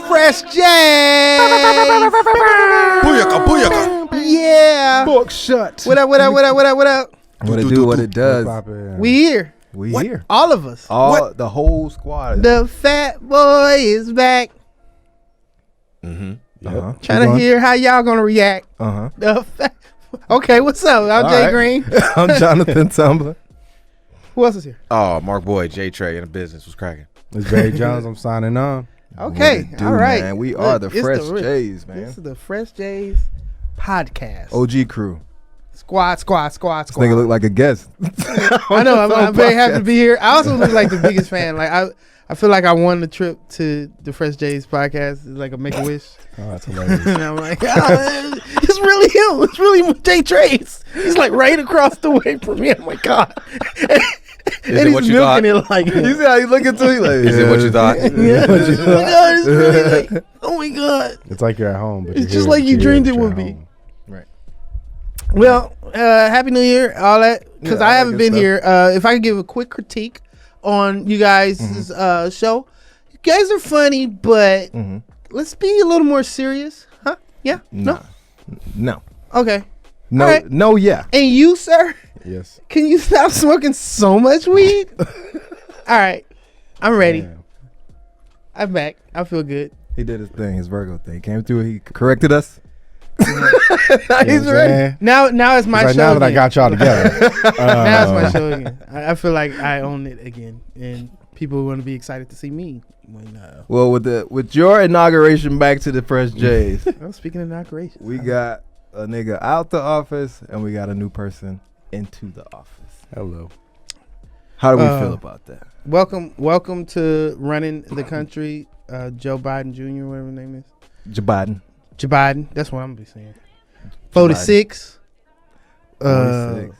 Fresh J. Booyaka, booyaka. Yeah. Book shut. What up? What up? What up? What up? What up? What it do? What it does? We here. We What? here. All of us. The whole squad. The fat boy is back. Uh-huh. Trying to hear how y'all gonna react. Uh-huh. The fat. Okay, what's up? I'm All JGreen. right. I'm Jonathan Tumblin. Who else is here? Oh, Mark Boyd, J Trey in the business was cracking. It's Barry Jones. I'm signing on. Okay, What it do, all right. Man? We Look, are the it's Fresh the- J's, man. This is the Fresh J's podcast. OG crew. Squad. This nigga look like a guest. I know. I'm very happy to be here. I also look like the biggest fan. Like I feel like I won the trip to the Fresh J's podcast. It's like a Make-A-Wish. Oh, that's hilarious. And I'm like, it's really him. It's really J Trace. He's like right across the way from me. I'm like, God. Is And it what he's you thought? milking it like, You see how you looking to you? Like, Is it what you thought? yeah. Oh my God, it's really like, oh my God. It's like you're at home, but It's just like you dreamed it would be. Right. Well, Happy New Year, all that. Because Yeah, I all haven't that been good here. If I could give a quick critique on you guys' show. You guys are funny, but let's be a little more serious. Huh? Yeah? No. No? Okay. No. All right. No. Yeah. And you, sir? Yes. Can you stop smoking so much weed? All right. I'm ready. Damn. I'm back. I feel good. He did his thing. His Virgo thing. Came through. He corrected us. Now You know he's what I'm ready. saying? Now it's my It's like show now that I again. got y'all together. Now it's my show again. I feel like I own it again. And people want to be excited to see me. When, Well, with your inauguration back to the Fresh J's, well, speaking of inauguration. we got a nigga out the office and we got a new person into the office. Hello. How do we feel about that? Welcome to running the country, Joe Biden Jr., whatever his name is. Joe Biden. Joe Biden. That's what I'm gonna be saying. 46. 46.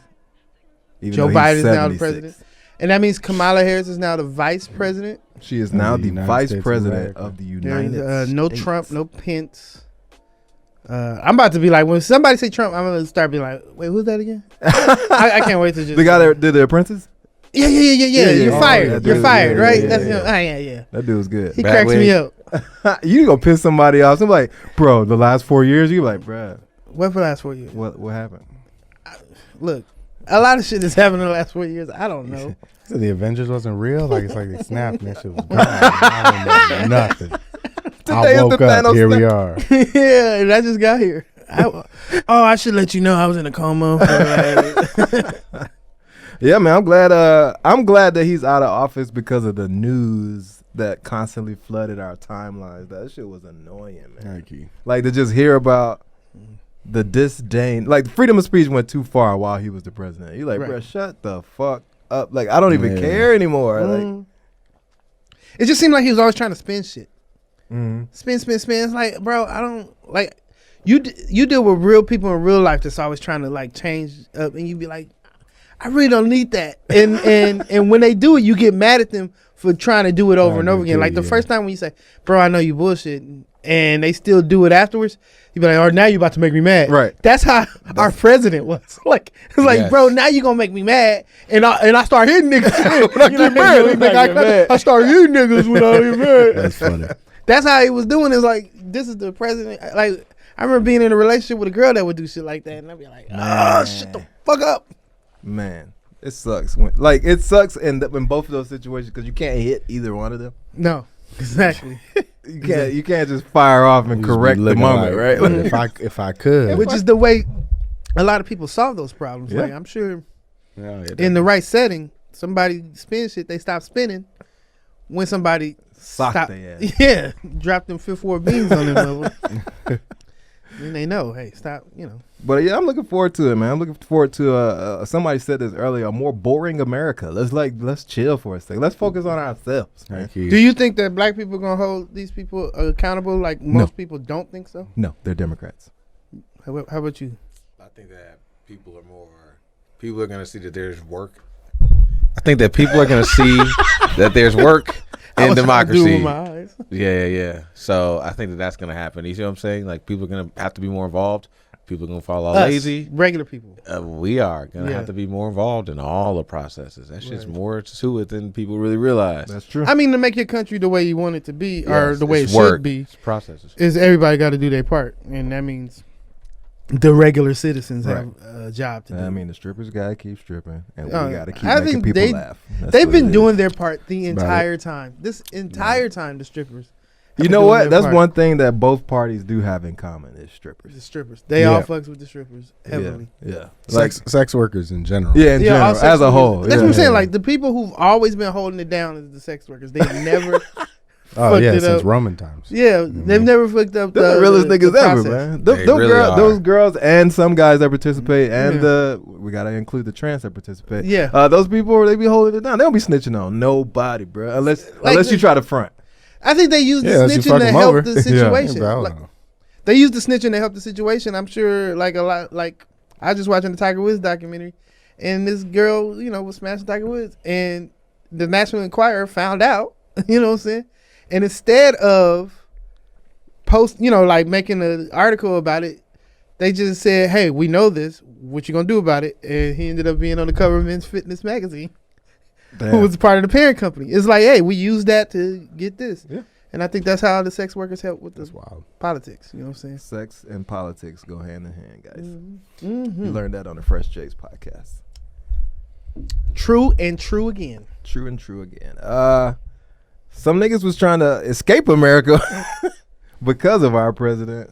Even Joe though he's Biden is now the 76. president. And that means Kamala Harris is now the vice president. She is now the the United vice States of president America. of the There's United States. no Trump, no Pence. I'm about to be like, when somebody say Trump, I'm gonna start being like, wait, who's that again? I can't wait to just The guy that did The Apprentice? Yeah. Yeah, You're yeah. fired. Oh, that You're dude, fired, yeah, right? yeah, That's yeah. him. Yeah. That dude was good. He Bad cracks me wig. up. You gonna piss somebody off. I'm like, bro, the last 4 years, you like, bruh, What for the last 4 years? what happened? Look, a lot of shit that's happened in the last 4 years. I don't know. So the Avengers wasn't real? Like it's like they snapped and that shit was gone. I don't know nothing. Today I is woke the up. Thanos Here we snap. are. Yeah, and I just got here. I should let you know I was in a coma. Yeah, man, I'm glad that he's out of office because of the news that constantly flooded our timelines. That shit was annoying, man. Thank you. Like to just hear about the disdain. Like freedom of speech went too far while he was the president. You like, Right. bruh, shut the fuck up. Like I don't even Yeah. care anymore. Like It just seemed like he was always trying to spin shit. mhm. Spin. It's like, bro, I don't like. You deal with real people in real life that's always trying to like change up, and you be like, I really don't need that. And when they do it, you get mad at them for trying to do it over I and over do again. too, Like the yeah. first time when you say, bro, I know you bullshit, and they still do it afterwards, you be like, oh, now you about to make me mad. Right. That's how our president was. Like, it's like, Yes. bro, now you gonna make me mad, and I start hitting niggas. When I get mad, you think I get mad. I start hitting niggas when I get mad. That's funny. That's how he was doing. Is like, this is the president. Like, I remember being in a relationship with a girl that would do shit like that, and I'd be like, oh, shut the fuck up. Man, it sucks. It sucks in both of those situations because you can't hit either one of them. No, exactly. You can't just fire off and You just be correct the looking moment, like, right? if I could. Which is the way a lot of people solve those problems. Yeah. Like, I'm sure Yeah, in the right setting, somebody spins shit, they stop spinning. When somebody Sock stop, they ass. yeah, drop them fifth ward beans on them level. Then they know, hey, stop, But yeah, I'm looking forward to it, man. I'm looking forward to somebody said this earlier, a more boring America. Let's chill for a second. Let's focus on ourselves, man. Thank you. Do you think that black people are going to hold these people accountable like most people don't think so? No, they're Democrats. How about you? I think that people are going to see that there's work. I think that people are going to see that there's work in democracy. With my eyes. Yeah. So I think that that's going to happen. You see what I'm saying? Like people are going to have to be more involved. People are gonna fall all Us, lazy. regular people. We are gonna have to be more involved in all the processes. That's just more to it than people really realize. That's true. I mean, to make your country the way you want it to be, or Yes, the way it it's should work. be, It's processes. is everybody got to do their part, and that means the regular citizens have a job to do. I mean, the strippers gotta keep stripping, and we Oh, gotta keep I making think people laugh. That's They've what been it doing is. their part the about entire time. This entire time, the strippers. have You been know doing what? their That's part. one thing that both parties do have in common is strippers. The strippers. They all fucks with the strippers heavily. Yeah. Sex workers in general. Yeah, in general, all sex as a workers. whole. That's what I'm saying. Yeah. Like the people who've always been holding it down is the sex workers. They've never. Oh fucked yeah, it since up. Roman times. Yeah, they've never fucked up They're the realest niggas the ever, process. man. They really are. Those girls and some guys that participate, and Yeah. we gotta include the trans that participate. Yeah. Those people, they be holding it down. They don't be snitching on nobody, bro, unless you try to front. I think they use the Yeah, unless you snitching fuck to 'em help over. the Yeah. situation. Yeah, bro, I Like, don't know. they use the snitching to help the situation. I'm sure, like a lot. Like I just watching the Tiger Woods documentary, and this girl, was smashing Tiger Woods, and the National Enquirer found out. You know what I'm saying? And instead of like making an article about it, they just said, "Hey, we know this. What you gonna do about it?" And he ended up being on the cover of Men's Fitness magazine, who was part of the parent company. It's like, hey, we use that to get this. Yeah. And I think that's how the sex workers help with That's this wild. politics. You know what I'm saying? Sex and politics go hand in hand, guys. Mm-hmm. You learned that on the Fresh Jakes podcast. True and true again. True and true again. Some niggas was trying to escape America because of our president,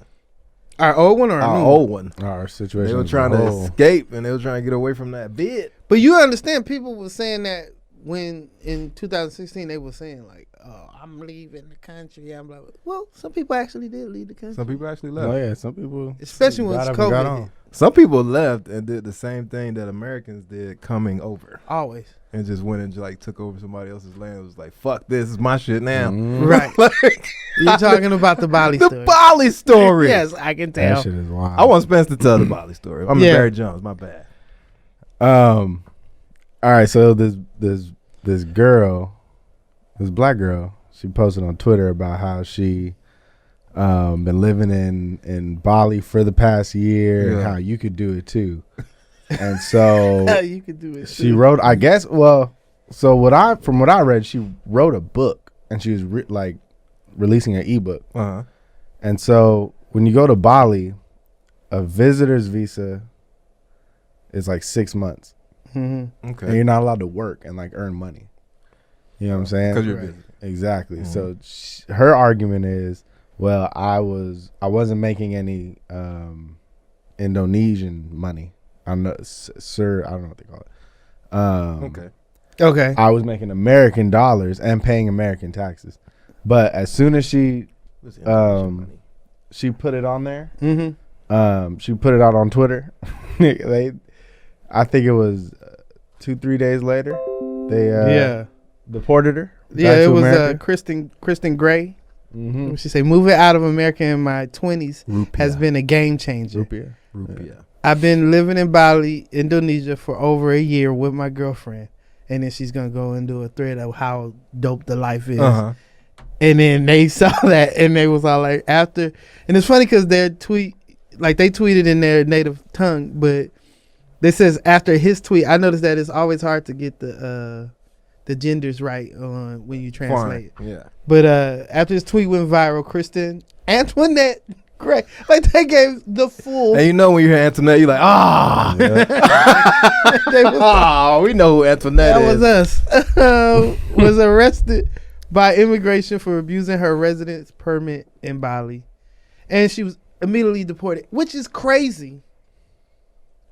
Our old one or our our new old one. Our situation. They were as a trying to whole. escape, and they were trying to get away from that bid. But you understand, people were saying that when in 2016 they were saying like, "Oh, I'm leaving the country." I'm like, well, some people actually did leave the country, Some people actually left. Oh yeah, some people. especially when got it's up and got COVID. on. hit. Some people left and did the same thing that Americans did coming over, Always and just went and like took over somebody else's land. It was like, fuck this, is my shit now. right. Like, You're talking about the Bali the story. Bali story. Yes, I can That tell. shit is wild. I want Spence to tell the Bali story. I'm Yeah. Barry Jones. My bad. All right, so this girl, this black girl, she posted on Twitter about how she been living in Bali for the past year and Yeah. how you could do it too. And so You could do it. she too. wrote, I guess, from what I read, she wrote a book and she was releasing an ebook. Uh-huh. And so when you go to Bali, a visitor's visa is like 6 months. And Okay. you're not allowed to work and like earn money. You know what I'm saying? Because you're Right. busy. Exactly. So her argument is, well, I wasn't making any Indonesian money. I'm not, sir. I don't know what they call it. Okay. Okay. I was making American dollars and paying American taxes. But as soon as she put it on there, she put it out on Twitter. I think it was 2-3 days later. They deported her. Yeah, back it to was America. Kristen Gray. Mm-hmm. She said, "Moving out of America in my 20s has been a game changer. Rupiah. I've been living in Bali, Indonesia for over a year with my girlfriend." And then she's going to go and do a thread of how dope the life is. Uh-huh. And then they saw that and they was all like, after. And it's funny because their tweet, like they tweeted in their native tongue, but they says after his tweet, I noticed that it's always hard to get the genders right on when you translate. Yeah. But after his tweet went viral, Kristen Antoinette Gray, like they gave the full. And you know when you hear Antoinette, you're like, They was, oh, we know who Antoinette that is. was us. Was arrested by immigration for abusing her residence permit in Bali, and she was immediately deported, which is crazy.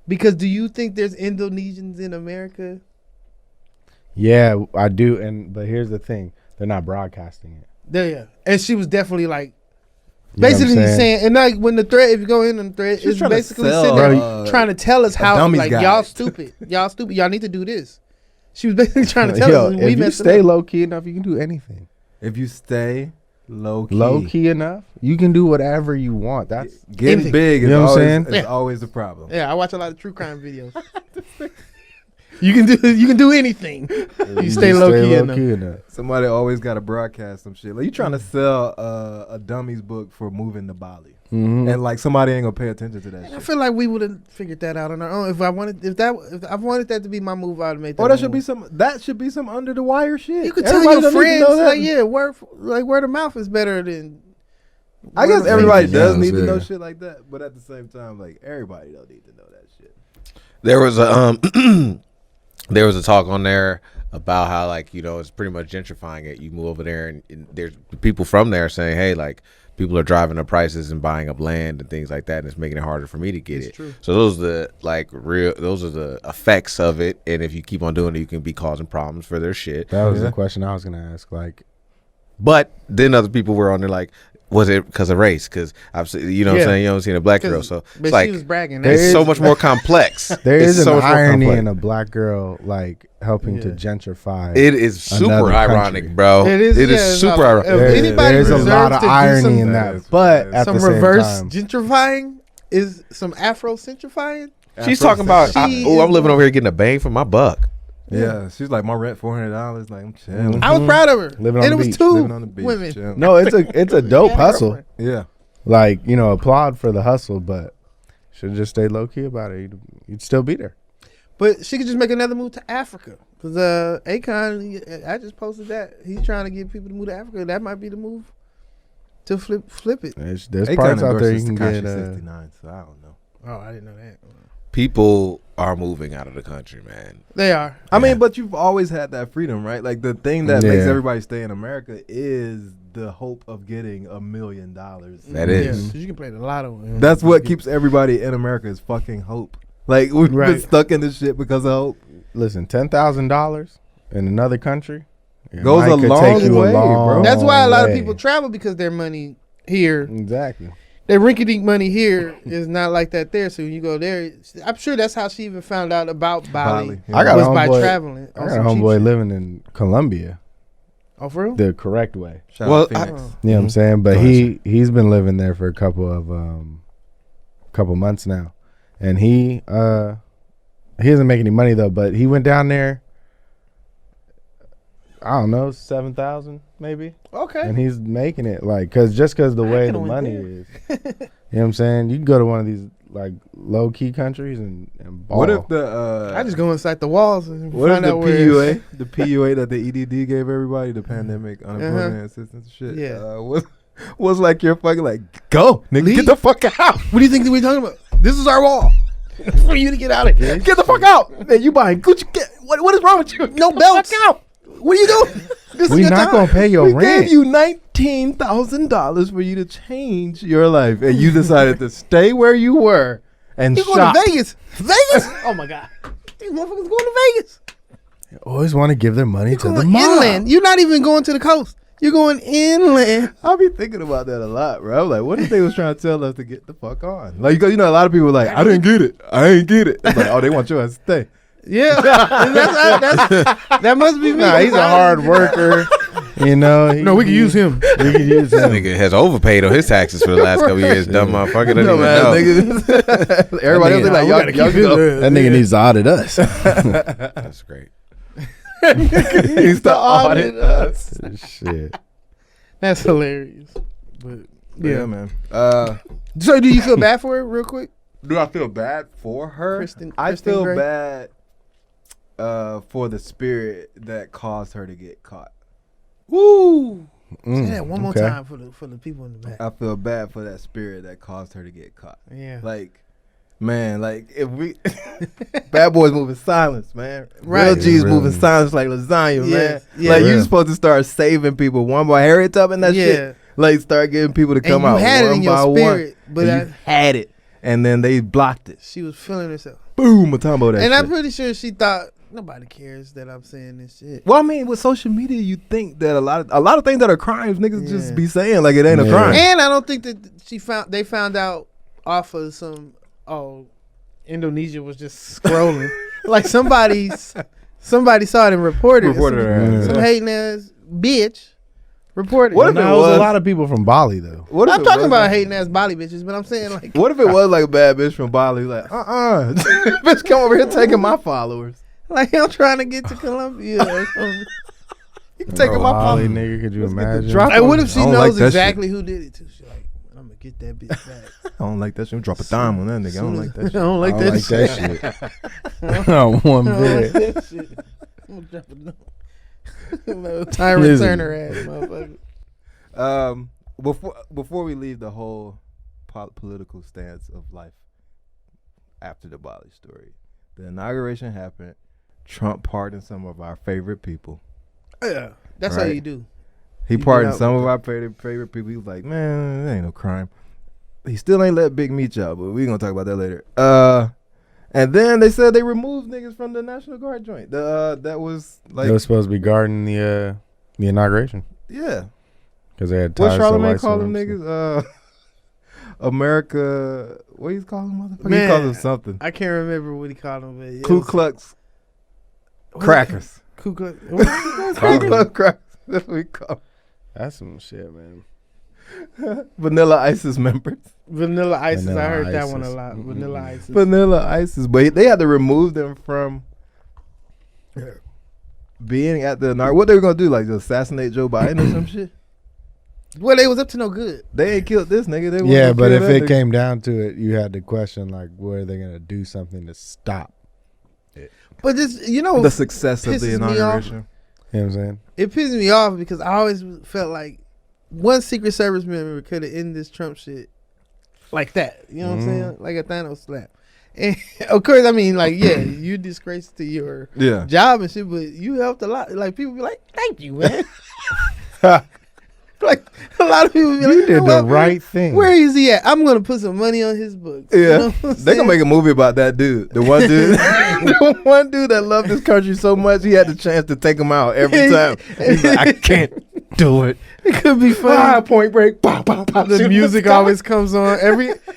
Because do you think there's Indonesians in America? Yeah, I do. But here's the thing: they're not broadcasting it. There, yeah. And she was definitely like, You know what I'm basically saying, and like when the thread, if you go in on the thread, She was it's trying to basically sell, sitting there bro, trying to tell us how, dummy's like, guide. y'all stupid, y'all need to do this. She was basically trying to tell Yo, us we if you messed stay up. low key enough, you can do anything. If you stay low key, Low key enough, you can do whatever you want. That's getting Anything. big is You know what I'm always, saying? is Yeah. always a problem. Yeah, I watch a lot of true crime videos. You can do anything. You stay low key enough. Somebody always got to broadcast some shit. Like you trying to sell a dummies book for moving to Bali, and like somebody ain't gonna pay attention to that. And shit. I feel like we would have figured that out on our own. If I wanted that to be my move, I'd make that. Or that should move. be some under the wire shit. You could tell Everybody your don't need to friends, know that. like, yeah, word of mouth is better than. I guess everybody does need to know Yeah. shit like that, but at the same time, like everybody don't need to know that shit. There was a there was a talk on there about how, like, you know, it's pretty much gentrifying it. You move over there and there's people from there saying, hey, like, people are driving up prices and buying up land and things like that, and it's making it harder for me to get it. True. So those are the effects of it, and if you keep on doing it, you can be causing problems for their shit. That was the question I was gonna ask. Like, But then other people were on there like, was it because of race? Because I've seen, you know what I'm saying, you don't see a black girl, so But it's like she was bragging. it's so much more complex. there It's is so an much more irony complex. in a black girl like helping to gentrify. It is super another ironic, country. bro. It is, yeah, super if ironic. anybody There's a deserves lot of to do irony some- in That that, is- but at some the same reverse time, gentrifying is some Afro-centrifying. She's talking about, She I'm is- living over here getting a bang for my buck. Yeah, she's like, my rent $400. Like I'm chilling. I was proud of her. Living on and the it was beach, two living on the beach. women. chilling. no, it's a dope Yeah, hustle. girlfriend. Yeah. Like, you know, applaud for the hustle, but should just stay low key about it. You'd still be there. But she could just make another move to Africa. Because Akon, I just posted that. He's trying to get people to move to Africa. That might be the move to flip it. There's Akon parts out there you endorses can Tekashi get. 69, so I don't know. Oh, I didn't know that. People are moving out of the country, man. They are. I mean, but you've always had that freedom, right? Like the thing that makes everybody stay in America is the hope of getting $1 million. That is. Yeah, 'cause you can play the lotto. That's what keeps everybody in America is fucking hope. Like we've been Right. stuck in this shit because of hope. Listen, $10,000 in another country Goes might a could long way, bro. That's why a lot of way. people travel, because their money here, Exactly. their rinky-dink money here is not like that there. So when you go there, I'm sure that's how she even found out about Bali. Yeah. I got was a by homeboy- traveling. I on got a some cheap homeboy shit. living in Colombia Oh, for real? the correct way. Shout Well, out Phoenix. You know what I'm saying? But Go ahead, he's been living there for a couple months now, and he doesn't make any money though. But he went down there. I don't know, 7,000 maybe, Okay. and he's making it like because the way the could've went money there. is. You know what I'm saying? You can go to one of these like low key countries and ball. What if the I just go inside the walls and what if find the out where PUA that the EDD gave everybody, the pandemic unemployment assistance shit? Yeah. Was like you're fucking like go nigga, Leave. get the fuck out. What do you think that we're talking about? This is our wall. For you to get out of here. Get the fuck out. Man, you buying Gucci? What is wrong with you? No Get the belts. fuck out. What are you doing? This we is your not time. gonna pay your We rent? gave you $19,000 for you to change your life, and you decided to stay where you were and You going shop. to Vegas? Vegas? Oh my God! These motherfuckers going to Vegas. Always want to give their money You're to the going mob. inland. You're not even going to the coast. You're going inland. I'll be thinking about that a lot, bro. I'm like, what if they was trying to tell us to get the fuck on? Like, you know, a lot of people are like, I didn't get it. I ain't get it. It's like, oh, they want your ass to stay. Yeah, that must be me. Nah, he's a hard worker. You know. No, we can use him. We can use This him. nigga has overpaid on his taxes for the last couple years. Dumb motherfucker doesn't even know. Nigga. Everybody else is like, y'all can go. That nigga needs to audit us. That's great. He used to audit us. Shit. That's hilarious. But Yeah, man. So, do you feel bad for her, real quick? Do I feel bad for her? Kristen feel Gray? bad for the spirit that caused her to get caught. Woo! Say that one more okay. time for the people in the back. I feel bad for that spirit that caused her to get caught. Yeah. Like, man, like if we bad boys moving silence, man. Right. Real G's Yeah, moving really. silence like lasagna, man. Yes, yeah. Like Yeah. you supposed to start saving people one by Harriet Tubman that Yeah. shit. Like start getting people to come and you out had it one in your by spirit, one. but And you had it, and then they blocked it. she was feeling herself. Boom, a combo that. And shit. I'm pretty sure she thought nobody cares that I'm saying this shit. Well, I mean, with social media, you think that a lot of things that are crimes, niggas just Yeah. be saying like it ain't a Yeah. crime. And I don't think that they found out off of some Indonesia was just scrolling. Like somebody saw it and reported. Reported her ass. Some hating ass bitch reported. What it. if it No, it was was- a lot of people from Bali though. What if I'm it talking was about like- hating ass Bali bitches, but I'm saying like What if it was like a bad bitch from Bali? Like, bitch, come over here taking my followers. Like I'm trying to get to Colombia. Or something. You taking my Bali, phone, nigga. Could you Let's get the imagine? drop. Like, what if she I don't knows like that exactly who did it too? She's like, I'm gonna get that bitch back. I don't like that shit. Drop a dime on that nigga. I don't like that I shit. don't like I that don't shit. like that shit. On one I don't like bit. that shit. I'm gonna drop a no. Tyrant Listen. Turner ass motherfucker. Before we leave the whole political stance of life after the Bali story, the inauguration happened. Trump pardoned some of our favorite people. Yeah, that's how Right. you do. He You get pardoned out some with of our favorite people. He was like, man, there ain't no crime. He still ain't let Big Meech out, but we gonna talk about that later. And then they said they removed niggas from the National Guard joint. That was like, They were supposed to be guarding the inauguration yeah. because they had What ties to Charlamagne white call them supremacy. niggas? America. What you call them, motherfucker? He Man, calls them something. I can't remember what he called them, but Ku Klux was it Crackers. Ku Klux. Ku Klux Crackers. That's what we call That's some shit, man. them. Vanilla ISIS members. Vanilla Isis. Vanilla I heard that one a Isis. lot. Vanilla Isis. Vanilla ISIS. But they had to remove them from being at the what they were gonna do, like just assassinate Joe Biden or some shit. Well, they was up to no good. They ain't killed this nigga. They Yeah, wasn't but kill if that it nigga. came down to it, you had to question like, were they gonna do something to stop? But this, you know, the success of pisses the me off. inauguration. You know what I'm saying? it pisses me off because I always felt like one Secret Service member could have ended this Trump shit like that. You know what I'm saying? Like a Thanos slap. And of course, I mean, like, yeah, you disgrace to your Yeah. job and shit, but you helped a lot. Like, people be like, thank you, man. Like, a lot of people be like, You did know the what, right thing. Where is he at? I'm going to put some money on his books. Yeah, You know what I'm they gonna saying? make a movie about that dude. The one dude, the one dude that loved this country so much, he had the chance to take him out every time. He's like, I can't do it. It could be funny. Point break. Bah, bah, bah, The shoot music the sky. always comes on.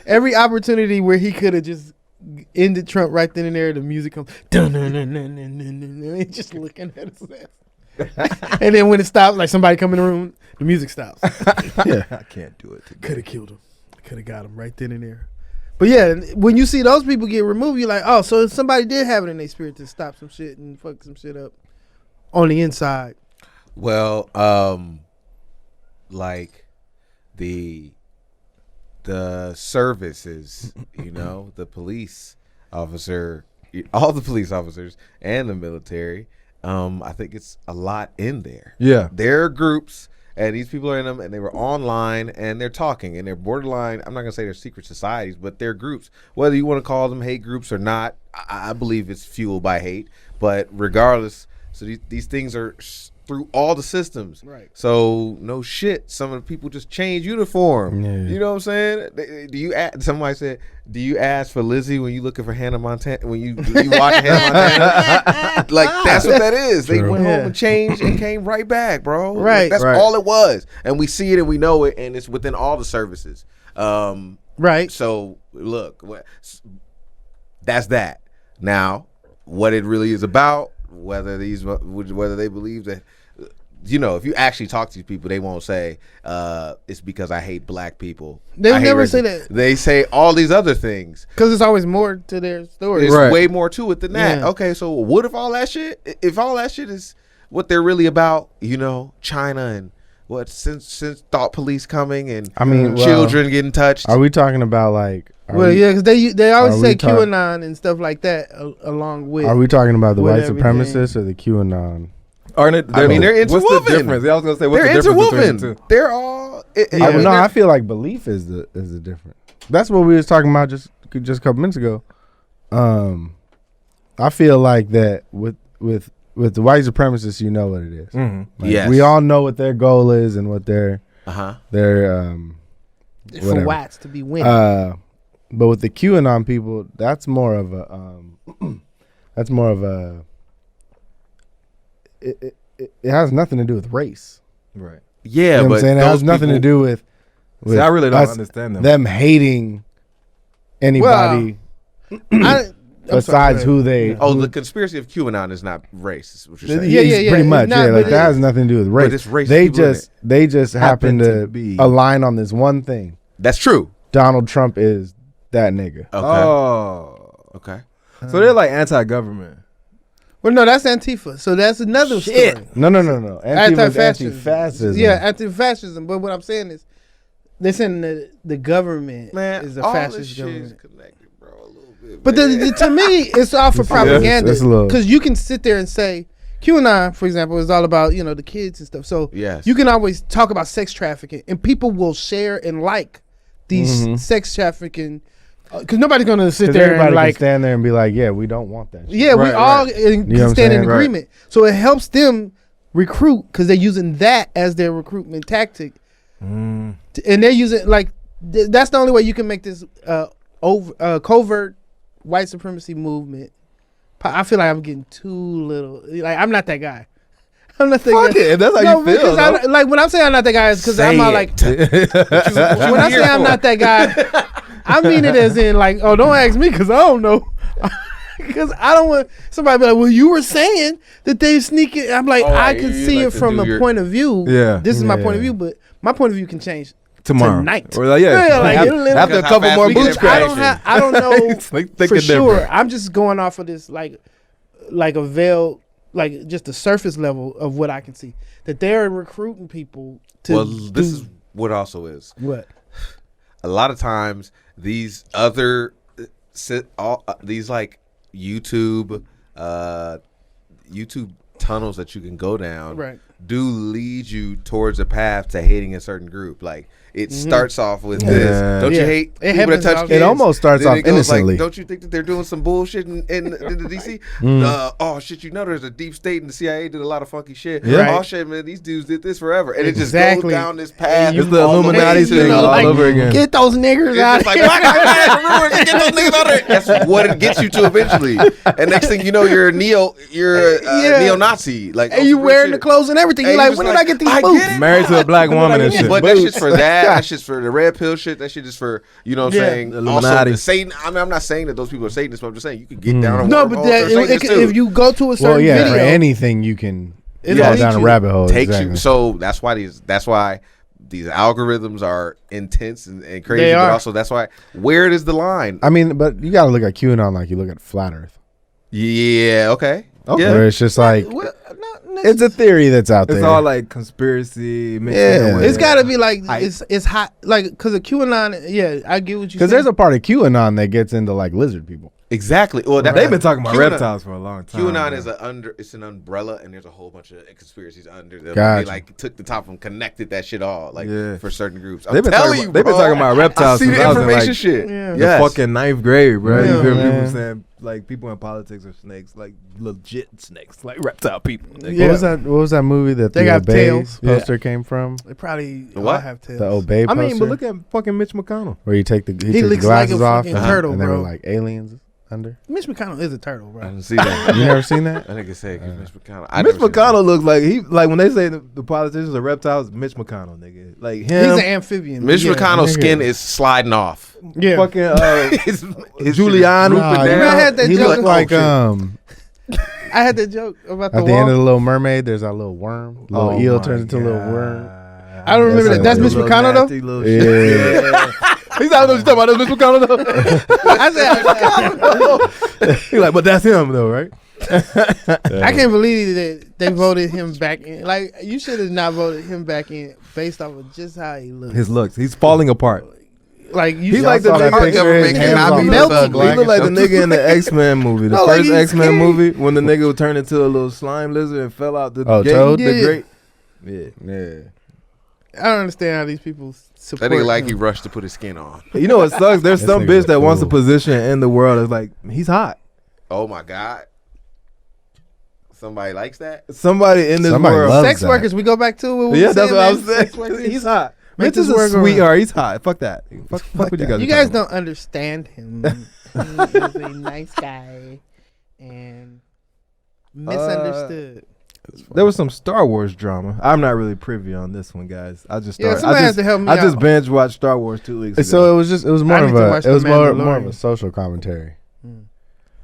Every opportunity where he could have just ended Trump right then and there, the music comes. Dun, dun, dun, dun, dun, dun, dun, dun, and just looking at his ass. And then when it stops, like somebody come in the room, the music stops. Yeah, I can't do it. Could have killed him. Could have got him right then and there. But yeah, when you see those people get removed, you're like, oh, so somebody did have it in their spirit to stop some shit and fuck some shit up on the inside. Well, like the services, you know, the police officer, all the police officers and the military. I think it's a lot in there. Yeah. There are groups and these people are in them and they were online and they're talking and they're borderline. I'm not gonna say they're secret societies, but they're groups. Whether you want to call them hate groups or not, I believe it's fueled by hate. But regardless, so these things are through all the systems. Right. So no shit. Some of the people just change uniform. Yeah. You know what I'm saying? Do you ask, somebody said, do you ask for Lizzie when you looking for Hannah Montana? When you watch Hannah Montana? Like that's what that is. They True. went Yeah. home and changed and came right back, bro. Right. Like, that's Right. all it was. And we see it and we know it and it's within all the services. Right. So look, that's that. Now, what it really is about, whether they believe that, you know, if you actually talk to these people, they won't say it's because I hate black people. They I would hate never racism. say that. They say all these other things. Because there's always more to their story. There's Right. way more to it than that. Yeah. Okay, so what if all that shit? If all that shit is what they're really about, you know, China and what since thought police coming and I mean, well, children getting touched. Are we talking about like? Well, yeah, because they always are say we talk- QAnon and stuff like that along with. Are we talking about the with white everything. supremacists or the QAnon? Aren't I mean, they're What's the interwoven. difference? I was gonna say, what's They're the difference between interwoven. the two? They're all. I don't know. I feel like belief is the difference. That's what we was talking about just a couple minutes ago. I feel like that with the white supremacists, you know what it is. Mm-hmm. Like, Yes. we all know what their goal is and what their Uh-huh. for whatever. whites to be winning. But with the QAnon people, that's more of a it has nothing to do with race. Right. Yeah, You know what but I'm saying? It has nothing to do with See, I really don't us- understand them. them hating anybody besides who they. Oh, who- the conspiracy of QAnon is not race. Is what you're saying? Yeah, yeah, Pretty yeah. much, Nah, yeah. Like but that it- has nothing to do with race. it's racist they people in just happen to be. align on this one thing. That's true. Donald Trump is that nigga. Okay. Oh. Okay. So they're like anti-government. Well, no, that's Antifa. So that's another story. No. Antifa's anti-fascism. Yeah, anti-fascism. But what I'm saying is, they're saying that the government is a all fascist this shit is government. connected, bro, a little bit. But to me, it's all for propaganda. Because you can sit there and say, QAnon, for example, is all about, the kids and stuff. So you can always talk about sex trafficking, and people will share and like these sex trafficking. Because nobody's going to sit there and can stand there and be like, yeah, we don't want that shit. Yeah, we all can stand in agreement. So it helps them recruit because they're using that as their recruitment tactic. And they're using, that's the only way you can make this covert white supremacy movement. I feel like I'm getting too little. Like, I'm not that guy. I'm not that guy. If that's how you feel. When I'm saying I'm not that guy, it's because I'm not like. When I say I'm not that guy, I mean it as in don't ask me because I don't know. Because I don't want somebody to be like, well, you were saying that they sneak it. I'm like, I can see it from a point of view. Yeah. This is my point of view, but my point of view can change tomorrow. Tonight. Or after a couple more boots crashed. I don't know for sure. I'm just going off of this like a veil, just the surface level of what I can see. That they're recruiting people to. Well, this is what also is. What? A lot of times these other these YouTube tunnels that you can go down do lead you towards a path to hating a certain group. Like it starts off with this. Don't you hate people that touch kids? It almost starts off innocently. Don't you think that they're doing some bullshit in the DC? Oh shit, there's a deep state and the CIA did a lot of funky shit. Oh shit, man, these dudes did this forever. And it just goes down this path. It's the Illuminati thing all over again. Get those niggers out of here. Get those niggas out of here. That's what it gets you to eventually. And next thing you know, you're a neo-Nazi. And you wearing the clothes and everything. You're like, when did I get these boots? Married to a black woman and shit. But that's just for that. That's just for the red pill shit. That shit is for, what I'm saying? Illuminati. Also, Satan. I mean, I'm not saying that those people are Satanists, but I'm just saying you can get down a No, but if you go to a certain video. For anything you can fall down a rabbit hole. You. So that's why these algorithms are intense and crazy. But also that's why, where is the line? I mean, but you got to look at QAnon like you look at Flat Earth. Yeah, okay. Yeah. Where it's just like, it's a theory that's out there. It's all like conspiracy. It's got to be like, it's hot. Like, because of QAnon, I get what you saying. Because there's a part of QAnon that gets into like lizard people. Exactly. Well, they've been talking about reptiles for a long time. QAnon is it's an umbrella, and there's a whole bunch of conspiracies under them. Gotcha. They took the top and connected that shit all for certain groups. They've been talking about reptiles since I was in the fucking 9th grade, bro. You hear people saying people in politics are snakes, legit snakes, like reptile people. What was that movie that they the got Obey tails poster came from? They probably all have tails. The Obey poster. I mean, but look at fucking Mitch McConnell. Where he took the looks glasses like a off fucking turtle, and they bro. were like aliens under. Mitch McConnell is a turtle, bro. I didn't see that. You never seen that? I think it's Mitch McConnell. Mitch McConnell looks like when they say the politicians are reptiles, Mitch McConnell, nigga. Like him. He's an amphibian. Mitch McConnell's skin is sliding off. Yeah. Fucking Giuliani. I had that he joke. looked like I had that joke about at the end of The Little Mermaid. There's that little worm. Little eel turns into a little worm. I don't remember that. That's Mitch McConnell though. Yeah. He's not know what you're talking about. That's Mitch McConnell though. I said McConnell. He's like, but that's him though, right? I can't believe that they voted him back in. Like, you should have not voted him back in based off of just how he looks. His looks. He's falling apart. Like, he's like the our government cannot be melting. He look like the nigga in the X-Men movie, the first X-Men movie, when the nigga would turn into a little slime lizard and fell out the gate. Toad? The great. Yeah. I don't understand how these people support. That nigga like he rushed to put his skin on. You know what sucks? There's some bitch that wants a position in the world. It's like, he's hot. Oh my God. Somebody likes that? Somebody in this world. Sex workers, we go back to it. Yeah, that's what I was saying. He's hot. Mitch is a sweetheart. He's hot. Fuck that. Fuck what you guys. You guys don't understand him. He's a nice guy and misunderstood. There was some Star Wars drama. I'm not really privy on this one, guys. I just started. Somebody has to help me I just out. binge watched Star Wars 2 weeks ago. So it was more Mandalorian. of a social commentary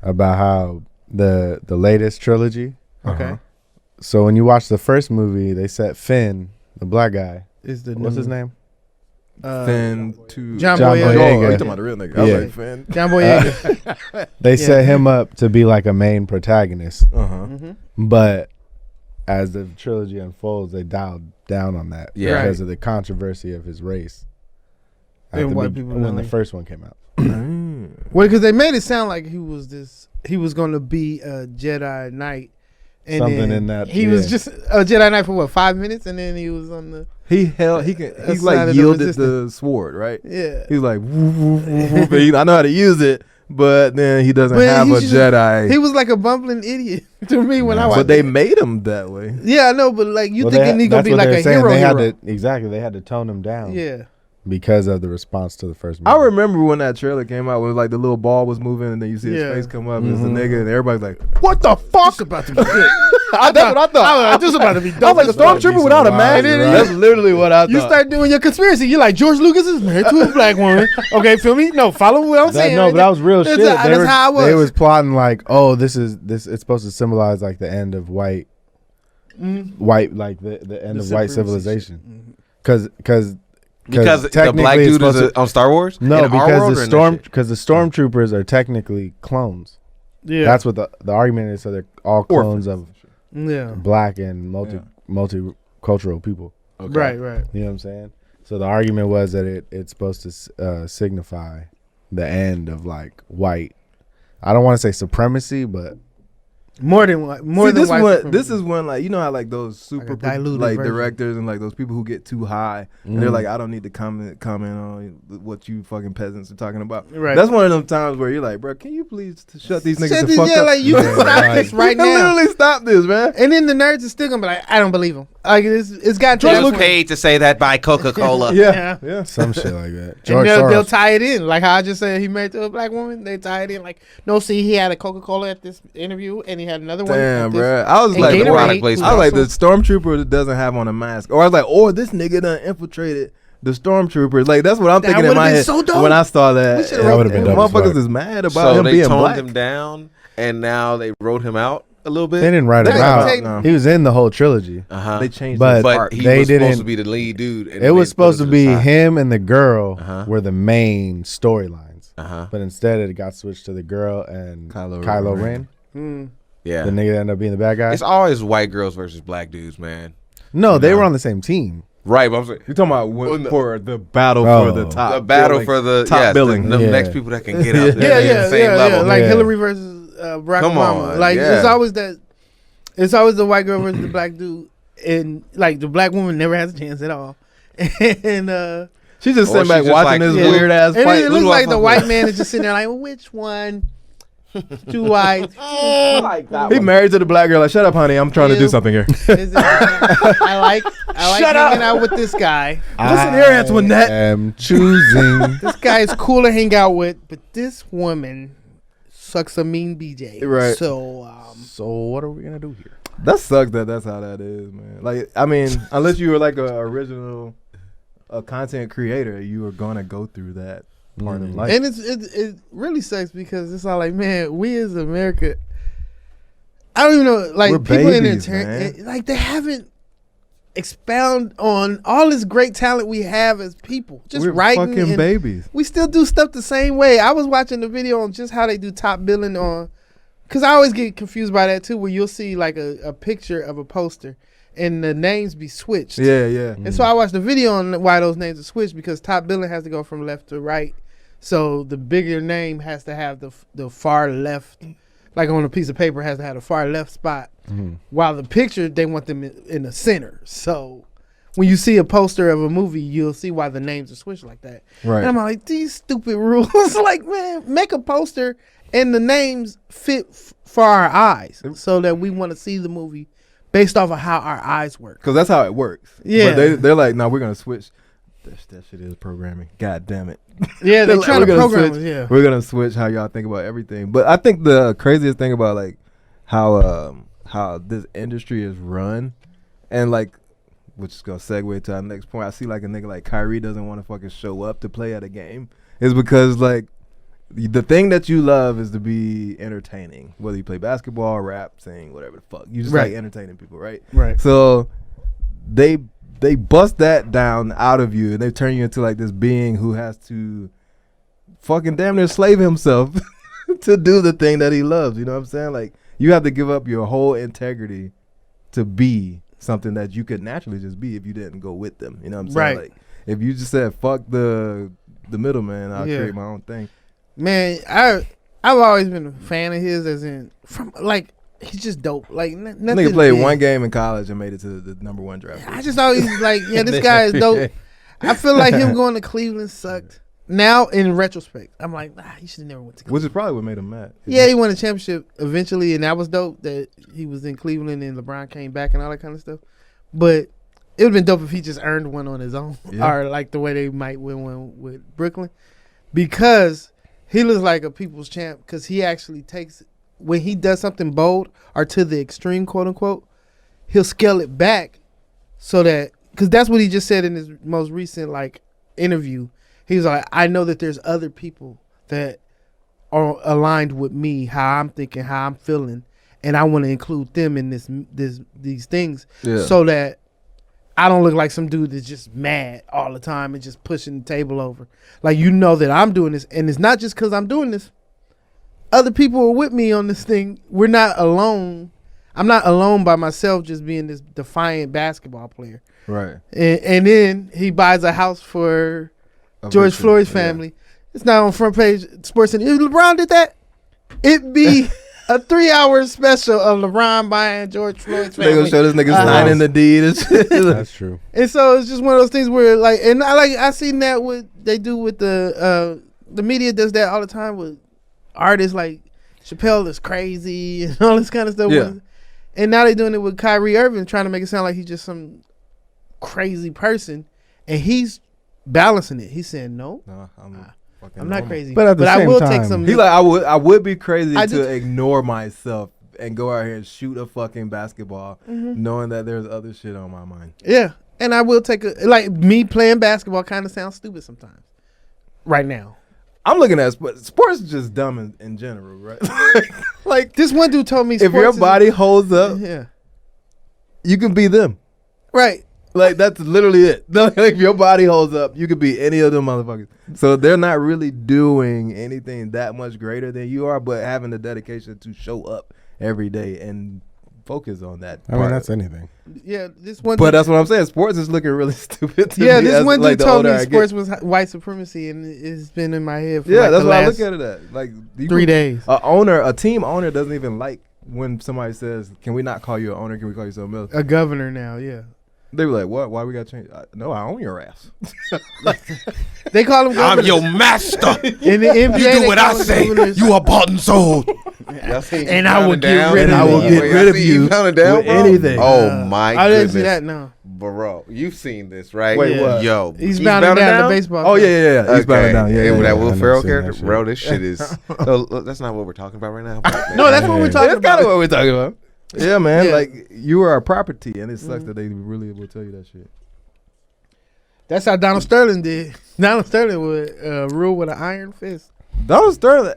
about how the latest trilogy. Okay. So when you watch the first movie, they set Finn, the black guy. Is the What's his name? Finn to John John Boyega. Oh, Boyega. you talking about the real nigga? I was Yeah. like Finn. John Boyega. They set him up to be like a main protagonist, but as the trilogy unfolds, they dialed down on that Yeah. because of the controversy of his race. At And the white people when don't the like- first one came out. Well, because they made it sound like he was going to be a Jedi Knight. And Something then in that, He was yeah. just a Jedi Knight for what, 5 minutes? And then he was on the. He Side like of the yielded the resistance. sword, right? Yeah. He's like, woof, woof, woof, woof. I know how to use it, but then he doesn't But have he a just- Jedi. He was like a bumbling idiot to me when I watched But they it. made him that way. Yeah, I know, but like you Well, thinking he's going that's to be what like they're a saying. hero. They had hero. to they had to tone him down. Yeah. Because of the response to the first movie. I remember when that trailer came out, when like the little ball was moving, and then you see his Yeah. face come up, and it's a nigga, and everybody's like, "What the fuck?" It's about to be good. That's what I thought. This is about to be I dope. was like, a stormtrooper without a mask. Right. That's literally what I thought. You start doing your conspiracy. You're like, George Lucas is married to a black woman. Okay, feel me? No, follow what I'm saying. No, but that was real That's shit. how- that's how I was. They was plotting like, oh, this. It's supposed to symbolize like the end of white like the end of white civilization. Because Because the technically black it's dude is supposed to- on Star Wars. No, In our world because or in that shit? the stormtroopers are technically clones. Yeah. That's what the argument is. So they're all clones of yeah. black and multicultural people. Okay. Right. You know what I'm saying? So the argument was that it's supposed to signify the end of like white. I don't want to say supremacy, but More than what? More See, than white this supremacy. is when like you know how like those super diluted like version. directors and like those people who get too high and they're like, I don't need to comment on what you fucking peasants are talking about. Right. That's one of them times where you're like, bro, can you please shut these niggas Shut the this- fuck yeah, up? like you can stop this right You can now. literally stop this, man. And then the nerds are still gonna be like, I don't believe him. Like it's got to George that was point. paid to say that by Coca-Cola. Yeah. some shit like that. And George they'll Soros. tie it in, like how I just said he married to a black woman. They tie it in, like, no, see, he had a Coca-Cola at this interview, and he had another one. Damn, at this. bro. I was And like, Gatorade, product placement. I was like the also- stormtrooper that doesn't have on a mask, or I was like, oh, this nigga done infiltrated the stormtroopers. Like that's what I'm That thinking in would've my been head so dope. when I saw that. We should've That would've been And dope as motherfuckers fuck. is mad about So him they being toned black. him down, and now they wrote him out a little bit. They didn't write him They- out. they- No. He was in the whole trilogy. They changed But- his But part. he they was supposed didn't- to be the lead dude. And It was they supposed put to him be the side. him and the girl Uh-huh. were the main storylines. Uh-huh. But instead it got switched to the girl and Kylo Kylo Ren. Ren. Yeah. The nigga that ended up being the bad guy. It's always white girls versus black dudes, man. No, they were on the same team. Right, but I'm saying You're talking about for the battle for the top. the battle billing. for the top yes, billing. the Yeah. next people that can get out there Yeah, at the same level. Like Yeah. Hillary versus Barack Come Obama. on, Like yeah. it's always that. It's always the white girl versus the black dude, and like the black woman never has a chance at all. And She's just Or sitting back she's just watching like, this yeah. weird ass and fight. it Who looks do I like the fuck white with? man is just sitting there like, well, which one do I? He married to the black girl. Like, shut up, honey. I'm trying to do Ew. something here. Is it, I like hanging out with this guy. Listen here, Antoinette. I am choosing. This guy is cool to hang out with, but this woman sucks a mean BJ. Right. So So what are we gonna do here? That sucks that that's how that is, man. Like, I mean, unless you were like a original content creator, you are gonna go through that part of life. and it really sucks because it's all like, man, we as America, I don't even know, like We're people in babies, there, man. like they haven't expound on all this great talent we have as people. Just We're writing, fucking and babies. we still do stuff the same way. I was watching the video on just how they do top billing on, because I always get confused by that too, where you'll see like a picture of a poster and the names be switched. Yeah, yeah. And so I watched the video on why those names are switched, because top billing has to go from left to right. So the bigger name has to have the far left, like on a piece of paper, has to have the far left spot. While the picture, they want them in the center. So when you see a poster of a movie, you'll see why the names are switched like that. Right. And I'm like, these stupid rules. Like, man, make a poster and the names fit for our eyes so that we want to see the movie based off of how our eyes work. Because that's how it works. Yeah. But they're like, no, we're going to switch. That shit is programming. God damn it. Yeah, they're like, trying we're to gonna program switch- us, yeah. We're going to switch how y'all think about everything. But I think the craziest thing about like how this industry is run, and like, which is going to segue to our next point. I see like a nigga like Kyrie doesn't want to fucking show up to play at a game, is because like the thing that you love is to be entertaining, whether you play basketball, rap, sing, whatever the fuck. You just Right. like entertaining people, right? Right. So they they bust that down out of you, and they turn you into like this being who has to fucking damn near slave himself to do the thing that he loves. You know what I'm saying? Like, you have to give up your whole integrity to be something that you could naturally just be if you didn't go with them. You know what I'm saying? Right. Like, if you just said fuck the middleman, I'll create my own thing. Man, I've always been a fan of his, as in from like he's just dope. Like nothing. Nigga played big. one game in college and made it to the number 1 draft. I just always like, yeah, this guy is dope. I feel like him going to Cleveland sucked. Now in retrospect, I'm like, he should have never went to Cleveland. Which is probably what made him mad. Yeah, he won a championship eventually, and that was dope that he was in Cleveland and LeBron came back and all that kind of stuff. But it would have been dope if he just earned one on his own, or like the way they might win one with Brooklyn, because he looks like a people's champ. Because he actually takes, when he does something bold or to the extreme, quote unquote, he'll scale it back so that, because that's what he just said in his most recent like interview. He was like, I know that there's other people that are aligned with me, how I'm thinking, how I'm feeling, and I want to include them in these things, so that I don't look like some dude that's just mad all the time and just pushing the table over. Like, you know that I'm doing this, and it's not just because I'm doing this. Other people are with me on this thing. We're not alone. I'm not alone by myself just being this defiant basketball player. Right. And then he buys a house for George Floyd's family. Yeah. It's not on front page sports. If LeBron did that, it'd be a 3-hour special of LeBron buying George Floyd's family. They gonna show this nigga signing the deed and shit. That's true. And so it's just one of those things where like, and I seen that what they do with the media does that all the time with artists like Chappelle is crazy and all this kind of stuff. Yeah. And now they're doing it with Kyrie Irving, trying to make it sound like he's just some crazy person, and he's balancing it. He's saying no, I'm not crazy, but at the same I will time, take some. He like, I would be crazy to ignore myself and go out here and shoot a fucking basketball, knowing that there's other shit on my mind. Yeah, and I will take like me playing basketball kind of sounds stupid sometimes. Right now, I'm looking at sports is just dumb in general, right? like this one dude told me, if your body holds up, you can be them, right? Like, that's literally it. Like, if your body holds up, you could be any of them motherfuckers. So they're not really doing anything that much greater than you are, but having the dedication to show up every day and focus on that. I mean, that's anything. Yeah, this one. But that's what I'm saying. Sports is looking really stupid to me. Yeah, this one dude told me sports was white supremacy, and it's been in my head for that's why I look at it at. Like, 3 days. A team owner doesn't even like when somebody says, "Can we not call you an owner? Can we call you something else?" A governor now, yeah. They were like, "What? Why we got to change?" No, I own your ass. They call him governors. I'm your master. In the NBA, you do what I say. Governors. You are bought and sold. And I will get rid of you. Pounded down, with bro? anything. Oh my I didn't goodness. see that. No, bro, you've seen this, right? Wait, what? Yo, he's bounding down the baseball. Oh yeah. He's bounding down. Yeah, that Will I've Ferrell never seen character, that shit. bro. This shit is. That's not what we're talking about right now. No, that's what we're talking That's about. kind of what we're talking about. Yeah, man. Yeah. Like, you are a property, and it sucks that they really will tell you that shit. That's how Donald Sterling did. Donald Sterling would rule with an iron fist. Donald Sterling,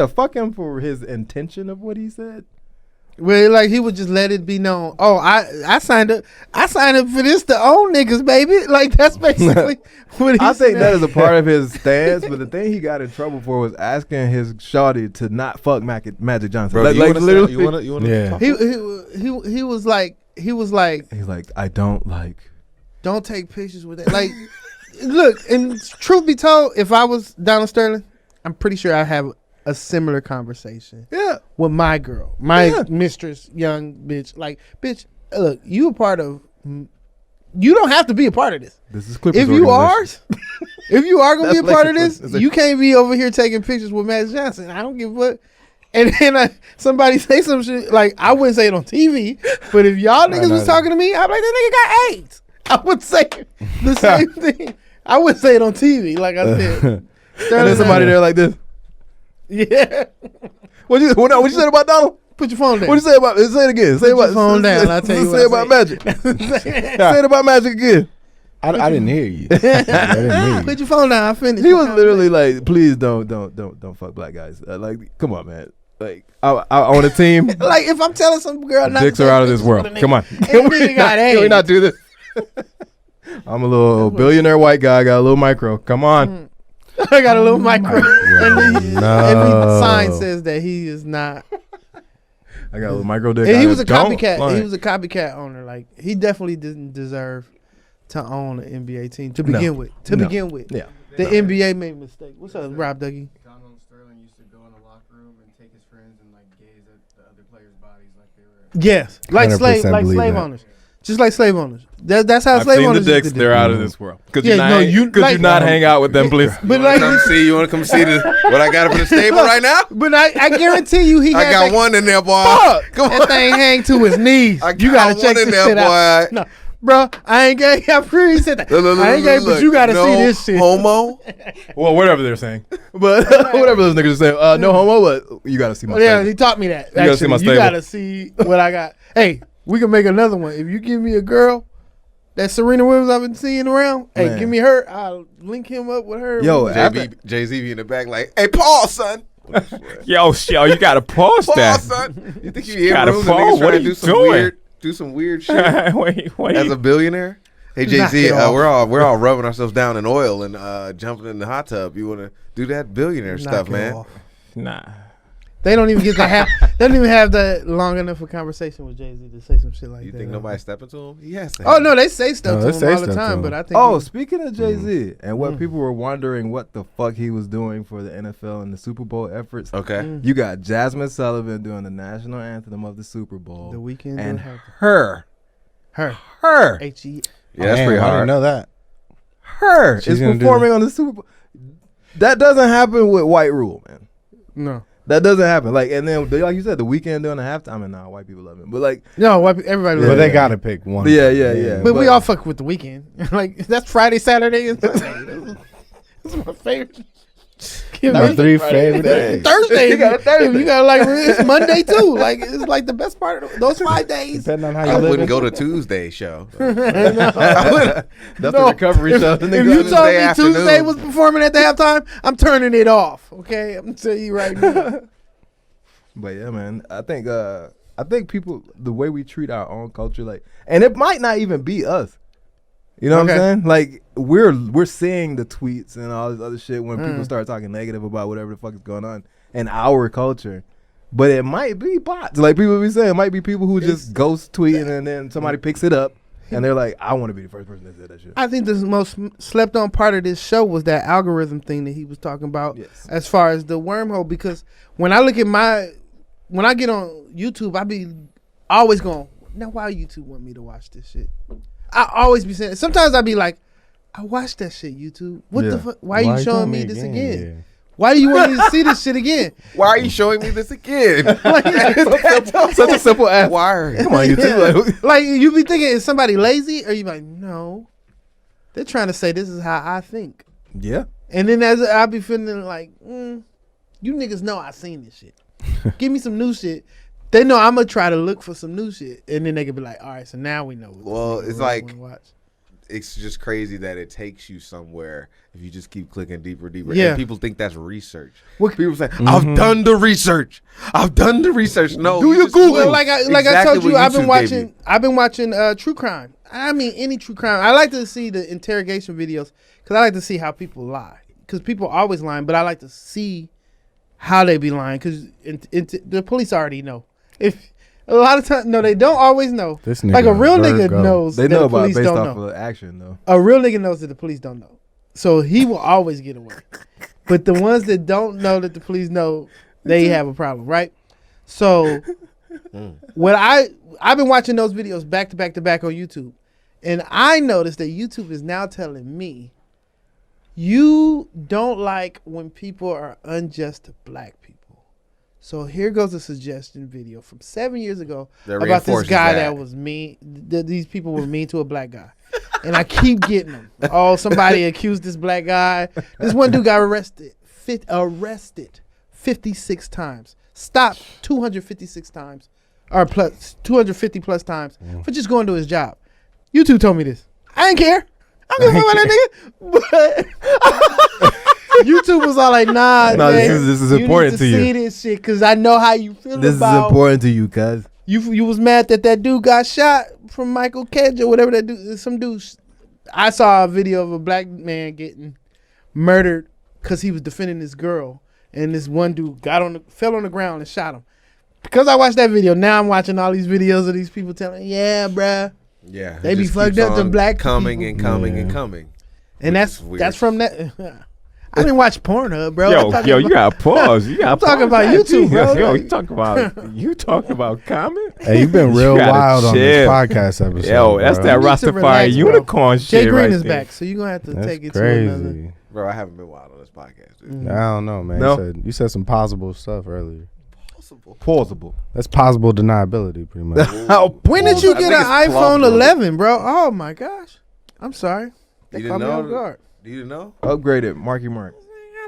fuck him for his intention of what he said. Well, like he would just let it be known. Oh, I signed up. I signed up for this to own niggas, baby. Like that's basically what he I think said. that is a part of his stance, but the thing he got in trouble for was asking his shawty to not fuck Magic Johnson. Bro, like, literally, you want to? Yeah. He was like he's like, I don't like. Don't take pictures with it. Like, look, and truth be told, if I was Donald Sterling, I'm pretty sure I'd have a similar conversation. Yeah. With my girl, my mistress, young bitch. Like, bitch, look, you a part of. You don't have to be a part of this. This is Clippers. If you are, if you are gonna be a That's part of like this, you can't be over here taking pictures with Magic Johnson. I don't give a fuck. And then somebody say some shit like I wouldn't say it on TV, but if y'all niggas was talking to me, I'd be like, that nigga got AIDS. I would say the same thing. I would say it on TV, like I said. And then somebody there like this. Yeah. What you said about Donald? Put your phone down. What you say about? Say it again. Say Put your phone down. I'll tell you what Say I about say. Magic. Say it about Magic again. I didn't hear you. I didn't hear you. Put your phone down. I finished. He was literally like, "Please don't fuck black guys." Like, come on, man. Like, I on a team. Like if I'm telling some girl not Dicks to are take out of this pictures world. with a nigga, Come on. and the nigga got AIDS. Can we not do this? I'm a little billionaire white guy. I got a little micro. Come on. I got a little micro. And every No. sign says that he is not. I got a little micro dick. And he I was a don't copycat. like- He was a copycat owner. Like he definitely didn't deserve to own an NBA team to No. begin with. No. Yeah. Yeah. The NBA made a mistake. What's up, Rob Dougie? Donald Sterling used to go in the locker room and take his friends and like gaze at the other players' bodies like they were. Yes, like 100% believe slave that. owners, just like slave owners. That's how I've slave seen the owners. used dicks. to do. They're out of this world. Could Yeah, you not? no, hang- you- could like- you not hang out with them, please? But You like, want to come see what I got up in the stable right now? but I guarantee you, he I had got that, one in there, boy. Fuck, Come that on. thing hang to his knees. I You gotta got check one in this there, shit out. boy. No, bro, I ain't gay. I'm pretty said that. I ain't gay, but you gotta see this shit. Homo. Well, whatever they're saying, but whatever those niggas are saying, no homo. But you got to see my. Yeah, stable. he taught me that. You gotta see my Actually, you stable. gotta see what I got. Hey, we can make another one. If you give me a girl that Serena Williams I've been seeing around, hey, Man. give me her. I'll link him up with her. Yo, Jay-Z be in the back like, hey, Paul, son. Yo, you gotta pause Paul, that. son. You think you hear Gotta rooms and Paul, niggas what trying are to you do some doing? weird shit wait. as a billionaire? Hey, Knock Jay-Z, it off. we're all rubbing ourselves down in oil and jumping in the hot tub. You want to do that billionaire Knock stuff, it man? off. Nah. They don't even get to have. They don't even have that long enough a conversation with Jay-Z to say some shit like You that. think nobody's stepping to him? He has to. Oh no, they say stuff No, to they him say all the stuff to time, him. but I think. Oh, speaking of Jay-Z and what Mm. people were wondering what the fuck he was doing for the NFL and the Super Bowl efforts. Okay. You got Jasmine Sullivan doing the national anthem of the Super Bowl. The Weeknd and doing her her H-E. Yeah, that's Damn, pretty I didn't hard. know that. her She's is gonna do performing on the Super Bowl. That doesn't happen with White Rule, man. no. That doesn't happen. Like, and then like you said, the Weeknd doing the halftime, and now white people love him. But like, No, everybody. Yeah. But they loves gotta pick one. Yeah, yeah, yeah. But we but- all fuck with the Weekend. Like that's Friday, Saturday, and Sunday. That's my favorite. Our three favorite days. Thursday. You got Thursday. You got like it's Monday too. Like it's like the best part of those 5 days. Depending on how I you live. wouldn't go to Tuesday show. that's No. the recovery show. If you Tuesday told me afternoon. Tuesday was performing at the halftime, I'm turning it off. Okay, I'm telling you right now. But yeah, man, I think people, the way we treat our own culture, like, and it might not even be us. You know what Okay. I'm saying? Like we're seeing the tweets and all this other shit when people start talking negative about whatever the fuck is going on in our culture. But it might be bots. Like people be saying, it might be people who just ghost tweeting and then somebody picks it up and they're like, I want to be the first person that said that shit. I think the most slept on part of this show was that algorithm thing that he was talking about Yes. as far as the wormhole. Because when I look at when I get on YouTube, I be always going, now why YouTube want me to watch this shit? I always be saying, sometimes I be like, I watched that shit, YouTube. What the Yeah. fuck? Why are you showing me this again? Yeah. Why do you want me to see this shit again? Why are you showing me this again? Such a simple ask. Why? Come on, you two. Like you be thinking, is somebody lazy? Or you be like, no. They're trying to say this is how I think. Yeah. And then as I be feeling like, you niggas know I seen this shit. Give me some new shit. They know I'm gonna try to look for some new shit, and then they can be like, all right, so now we know. What Well, this nigga it's really like- wanna watch. It's just crazy that it takes you somewhere if you just keep clicking deeper. Yeah. And people think that's research. What- People say, I've done the research. I've done the research. No, Do you your just Google. Google Well, like I exactly told you, what I've been YouTube gave watching true crime. I mean, any true crime. I like to see the interrogation videos because I like to see how people lie. Because people are always lying, but I like to see how they be lying because the police already know. If a lot of times, no, they don't always know. This Like a nigga real Virgo. nigga knows. They that know the about police based don't off know. of action though. A real nigga knows that the police don't know. So he will always get away. But the ones that don't know that the police know, they have a problem, right? So when I've been watching those videos back to back to back on YouTube, and I noticed that YouTube is now telling me you don't like when people are unjust to black people. So here goes a suggestion video from 7 years ago That about this reinforces guy that. that was mean. These people were mean to a black guy, and I keep getting them. Oh, somebody accused this black guy. This one dude got arrested 56 times. Stopped 256 times, or plus 250 plus times for just going to his job. YouTube told me this. I didn't care. I don't give a fuck about that nigga. But YouTube was all like, nah, No, man, this is important need to you. see this shit because I know how you feel This is about. important to you, cuz. You was mad that dude got shot from Michael Kedge or whatever that dude. Some dude. I saw a video of a black man getting murdered because he was defending this girl, and this one dude fell on the ground and shot him. Because I watched that video, now I'm watching all these videos of these people telling, yeah, bruh. Yeah, They it be just fucked keeps up to on black coming people. and coming and Yeah. coming. And Which is weird. that's from that. I didn't watch Pornhub, bro. I'm talking Yo, about- you gotta pause. You gotta I'm talking pause about that, YouTube, too. bro. Yo, you talking about comment? Hey, you've been You real gotta wild on this chill. podcast episode. Yo, that's bro. that You need to Rastafari relax, bro. unicorn shit. JGreen right is there. back, so you're gonna have to That's take it to crazy. another. Bro, I haven't been wild on this podcast, dude. I don't know, man. No. You said some possible stuff earlier. Plausible. That's possible deniability, pretty much. When did you I get think an it's iPhone plausible. 11, bro? Oh my gosh. I'm sorry. They You caught didn't me off know? guard. Do you know? Upgraded. Marky Mark.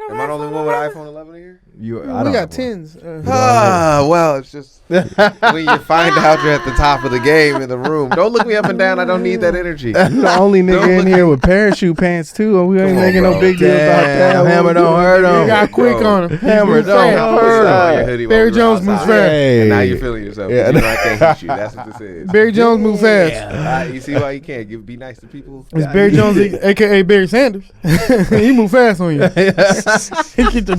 Am I the only one with an iPhone 11 here? You. I We don't got have one. tens. Well, it's just when you find out you're at the top of the game in the room. Don't look me up and down. I don't need that energy. You the only nigga in here with parachute pants too, and we ain't Come on, making no bro. big deal about that. Damn, Hammer don't hurt You him. got quick Bro. on him. Hammer don't hurt. Barry Jones moves fast. And now you're feeling yourself. Yeah. You know I can't hit you. That's what this is. Barry Jones move fast. You see why you can't be nice to people? It's Barry Jones, aka Barry Sanders. He move fast on you. He get the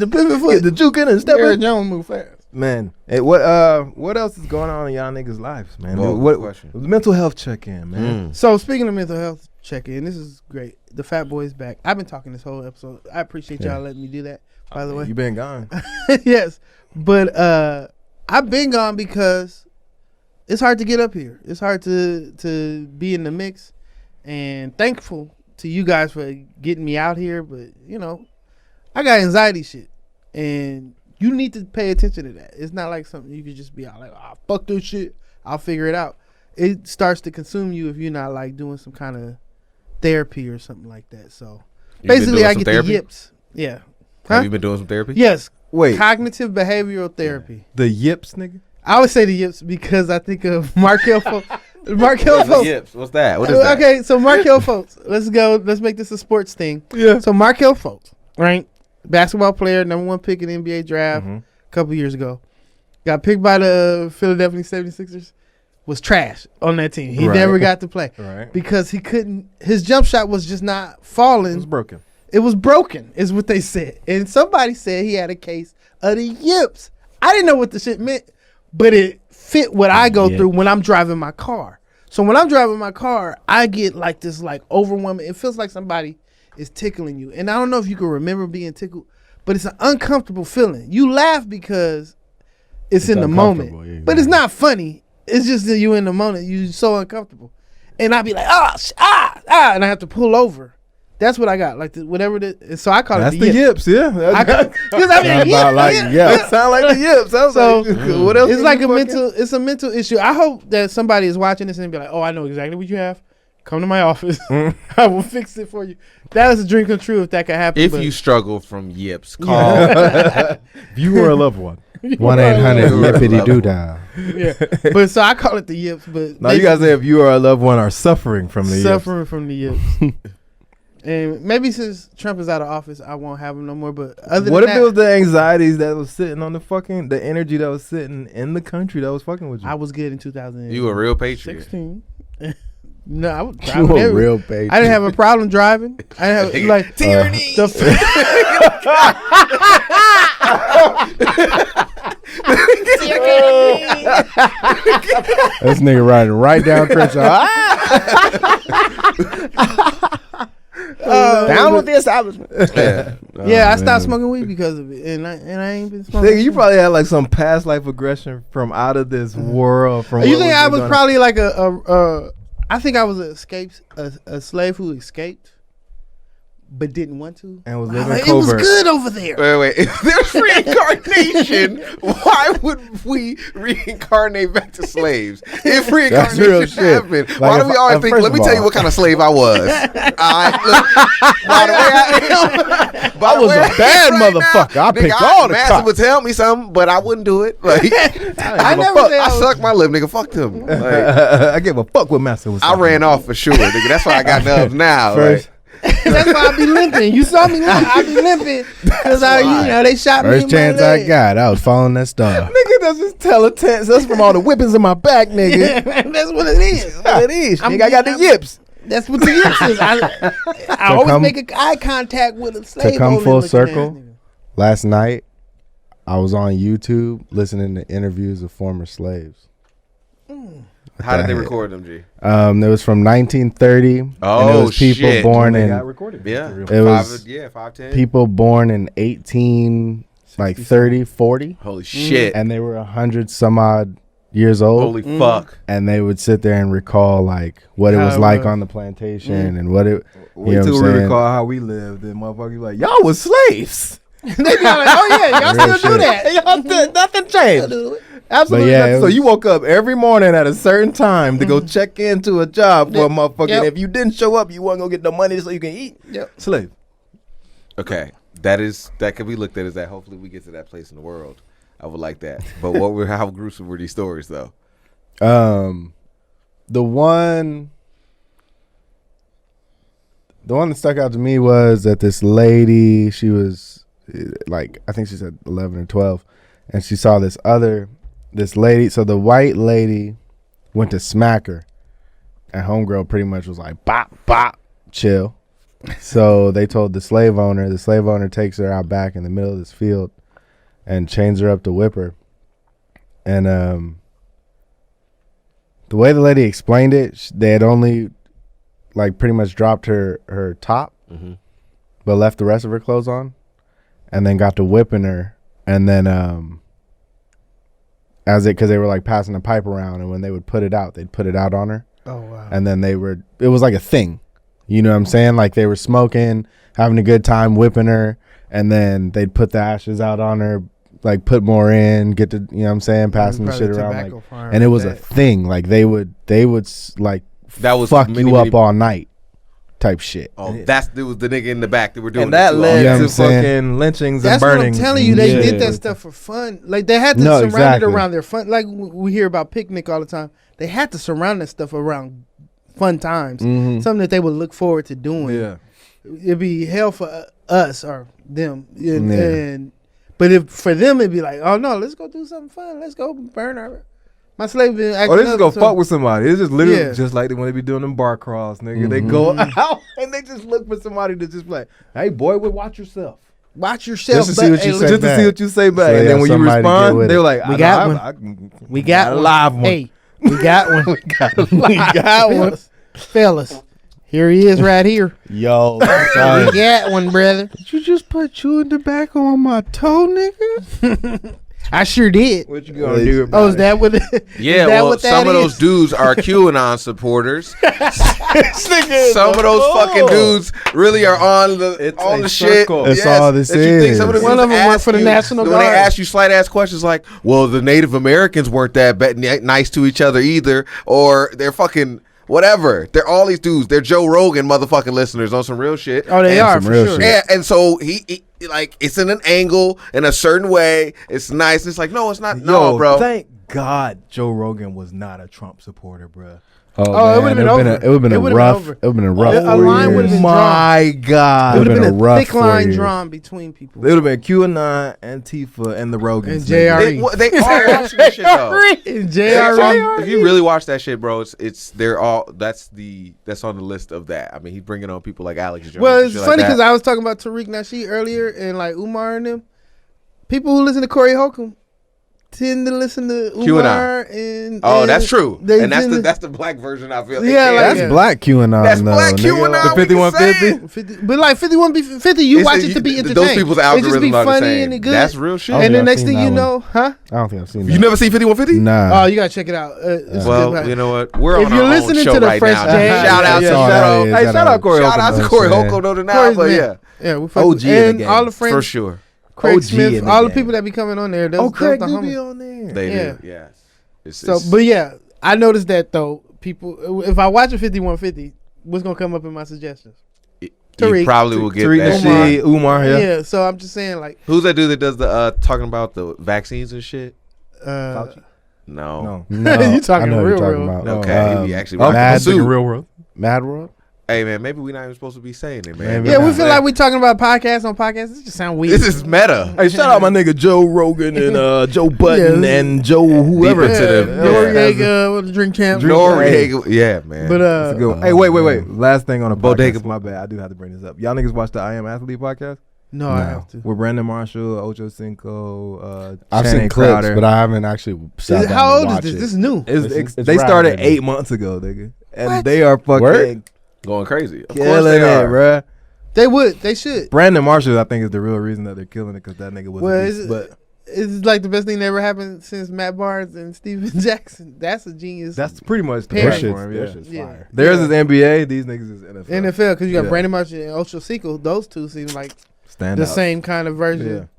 pivot foot. Get the juke in and step Barry in. Jones move fast. Man, hey, what else is going on in y'all niggas' lives, man? Whoa, What good question. mental health check in, man? So speaking of mental health check-in, this is great. The Fat Boy's back. I've been talking this whole episode. I appreciate y'all letting me do that, by the way. You been gone. Yes. But I've been gone because it's hard to get up here. It's hard to be in the mix. And thankful to you guys for getting me out here. But, you know, I got anxiety shit. And you need to pay attention to that. It's not like something you could just be out like, oh, fuck this shit. I'll figure it out. It starts to consume you if you're not like doing some kind of therapy or something like that. So You been basically doing I some get therapy? the yips. Yeah. Have you been doing some therapy? Yes. Wait, Cognitive behavioral therapy. the yips, nigga. I always say the yips because I think of Markel Fultz. Markel What's Fultz. yips? What's that? What is that? Okay, so Markel Fultz. Let's go. Let's make this a sports thing. Yeah. So Markel Fultz, right? Basketball player, number 1 pick in the NBA draft Mm-hmm. a couple years ago. Got picked by the Philadelphia 76ers. Was trash on that team. He Right. never got to play Right. because he couldn't. His jump shot was just not falling. It was broken. It was broken, is what they said. And somebody said he had a case of the yips. I didn't know what the shit meant, but it fit what I go through when I'm driving my car. So when I'm driving my car, I get like this like overwhelming. It feels like somebody is tickling you. And I don't know if you can remember being tickled, but it's an uncomfortable feeling. You laugh because it's in the moment. uncomfortable, yeah, But it's not funny. It's just that you in the moment. You're so uncomfortable. And I'd be like, and I have to pull over. That's what I got. Like whatever so I call That's it the yips, yeah. because I mean, About like, yeah. It sound like the yips. I was So like, what else? it's can like you a fucking- mental. It's a mental issue. I hope that somebody is watching this and be like, "Oh, I know exactly what you have. Come to my office. I will fix it for you." That is a dream come true if that could happen. If but you struggle from yips, call. If you were a loved one. 1-800-YIPPITY-DOO-DOW. yeah. But so I call it the yips. But Now you guys say if you or a loved one are suffering from the yips. suffering from the yips. And maybe since Trump is out of office, I won't have him no more. But other What than if that, it was the anxieties that was sitting on the energy that was sitting in the country that was fucking with you? I was good in 2016. You a real patriot. No, I was You driving a everywhere. real patriot. I didn't have a problem driving. I didn't have like Tyranny. This nigga riding right down Crenshaw. Down with the establishment. Yeah, I Oh, stopped man. smoking weed because of it, and I ain't been smoking. Nigga, you probably had like some past life aggression from out of this world. From You what think I been was going- probably like I think I was a slave who escaped, but didn't want to. And was I living like, it was covert. good over there. Wait. If there's reincarnation, why would we reincarnate back to slaves? If real reincarnation shit. happened, Like, why do if we I- always think, first let me of tell you all- what kind of slave I was. By the way I am. I was a bad motherfucker. I picked all the Master cotton. would tell me something, but I wouldn't do it. Like, I never said I I was. sucked my lip, nigga. Fuck them. Like, I gave a fuck what Master was I talking ran about. off for sure, nigga. That's why I got nubs now. First, Like, That's why I be limping. You saw me limp. I be limping because they shot me First in chance my I leg. got, I was following that star. Nigga, that's just teletense. That's from all the whippings in my back, nigga. That's what it is. What it is. I'm Nigga, I got the getting- yips. That's what the yips is. I always come- make eye contact with a slave To come owner full looking ass circle, nigga. last night I was on YouTube listening to interviews of former slaves. How did they heck? record them, G? It was from 1930. and it Oh, was people shit. born They in got recorded. Yeah. For real. It was 5'10". people born in 30, 40, Holy shit. and they were 100 some odd years old. Holy fuck. And they would sit there and recall like what it How was it like was. on the plantation and what it. Wait You know till what we I'm saying? recall how we lived. And motherfuckers like, y'all was slaves. They be like, oh yeah, y'all Real still do shit. that. Y'all did, nothing Still changed. do it. Absolutely But yeah, nothing. it So was- you woke up every morning at a certain time to go check into a job for a motherfucker. Yep. And if you didn't show up, you wasn't gonna get no money so you can eat. Yep. Slave. Okay. That could be looked at as that. Hopefully we get to that place in the world. I would like that. But how gruesome were these stories though? The one that stuck out to me was that this lady, she was like, I think she said 11 or 12, and she saw this lady. So the white lady went to smack her, and homegirl pretty much was like, bop, bop, chill. So they told the slave owner. The slave owner takes her out back in the middle of this field and chains her up to whip her. And the way the lady explained it, they had only like pretty much dropped her top, but left the rest of her clothes on, and then got to whipping her. And then because they were like passing the pipe around, and when they would put it out, they'd put it out on her. Oh wow. And then it was like a thing. You know what I'm saying? Like they were smoking, having a good time, whipping her, and then they'd put the ashes out on her, like put more in, get to, you know what I'm saying, passing the Probably shit around. tobacco Like, farm and it was a that. thing. Like they would like That was fuck many, you up many- all night type shit. Oh, it was the nigga in the back that were doing And that it too. led You know what to I'm saying? fucking lynchings That's and what I'm burnings. telling you. They Yeah. did that stuff for fun. Like they had to No, surround exactly. it around their fun. Like we hear about picnic all the time. They had to surround that stuff around fun times. Something that they would look forward to doing. Yeah. It'd be hell for us or them. And, Yeah. but if for them it'd be like, oh no, let's go do something fun. Let's go burn our. My slave been acting Oh, they just up, go so- fuck with somebody. It's just literally Yeah. just like when they be doing them bar crawls, nigga. They go out and they just look for somebody to just be like, hey boy, watch yourself. Watch yourself. Just to see what you hey, say Just to back. see what you say back. So and they then have when you somebody to get respond, with they're it. like, We got one. We got a one. live one. Hey, we got one. we got one. Fellas, here he is right here. Yo, We got one, brother. did you just put chewing tobacco on my toe, nigga? I sure did. What you gonna do about Oh, is that what? Yeah, is that well, what that some of is? those dudes are QAnon supporters. Some of those fucking dudes really are on the a shit. circle. That's all this that you think is. some of them One of dudes them work ask for the you- National when they Guard. ask you slight ass questions like, "Well, the Native Americans weren't that nice to each other either," or they're fucking whatever. They're all these dudes. They're Joe Rogan motherfucking listeners on some real shit. Oh, they And are some for real sure. shit. Yeah, and so he like it's in an angle in a certain way. It's nice. It's like no, it's not. No, Yo, bro. Thank God Joe Rogan was not a Trump supporter, bro. Oh, Oh, it man, would've been it over. would have been It a would've been rough. over. It would have been a rough. A 4 line years. would've been My It God. would have been been a a rough thick 4 line years. drawn between people. It would have been QAnon, Antifa, and the Rogans. And nigga. They are watching this shit though. And It's on- JRE. if you really watch that shit, bro, they're all that's on the list of that. I mean, he's bringing on people like Alex Jones. Well, and it's shit funny like because that. I was talking about Tariq Nasheed earlier and like Umar and them. People who listen to Corey Holcomb tend to listen to Umar and that's true, they and tend to- that's the black version. I feel. Yeah, like- That's Yeah. black QAnon. That's though, black nigga. QAnon. The we can say 5150? it. 50, but like 5150, you It's watch the- it to be those entertained. people's It just be algorithms are the funny same. and it good. That's real shit. Oh, And yeah, the I've next seen thing that you one. know, huh? I don't think I've seen You that. never seen 5150? Nah. Oh, you gotta check it out. It's Well, good. you know what? We're If on you're our listening own show to the right Fresh now. Jazz- Shout out Yeah, to yeah. Bro. Hey, shout out Corey Shout out Holcomb. to Corey saying. Holcomb, no denial, Corey's but man. yeah, Yeah, we fuck OG with- in the and game. all the friends, for sure. Craig OG Smith, in the all the game. people that be coming on there. Oh, Craig the do homies. be on there. They Yeah. do, yes. So, but yeah, I noticed that though. People, if I watch a 5150, what's gonna come up in my suggestions? you Tariq. probably will get Tariq that shit. Nasheed, Umar, Yeah. yeah. So I'm just saying, like, Who's that dude that does the talking about the vaccines and shit? Fauci? No. No. No, You talking I know what real, you're talking real. about. Okay, he be actually Oh, rocking Mad- the suit. real world. Mad World. Hey man, maybe we're not even supposed to be saying it, man. Maybe Yeah, we not. feel like we talking about podcasts on podcasts. This just sound weird. This is meta. Hey, shout out my nigga Joe Rogan and Joe Button Yeah. and Joe whoever. Deep into the- Noriega with the drink champ. Noriega, yeah, man. But That's a good one. Hey, wait. Last thing on a Bodega. podcast. My bad. I do have to bring this up. Y'all niggas watch the I Am Athlete podcast no, I No. have to. with Brandon Marshall, Ocho Cinco, I've Channing seen clips, Crowder. but I haven't actually sat down How to old is watch this? it. This is new. It's, It's they started rad, 8 months ago, nigga, and What? they are fucking Word? Going crazy. Of course killing they it, are. bruh. They would. They should. Brandon Marshall, I think, is the real reason that they're killing it because that nigga was. Well, a beast. But It's like the best thing that ever happened since Matt Barnes and Steven Jackson. That's a genius. that's pretty much the Pairing. That shit's, platform. that Yeah. shit's Yeah. fire. Theirs is NBA. These niggas is NFL. NFL because you got Yeah. Brandon Marshall and Ocho Cinco. Those two seem like Stand the out. same kind of version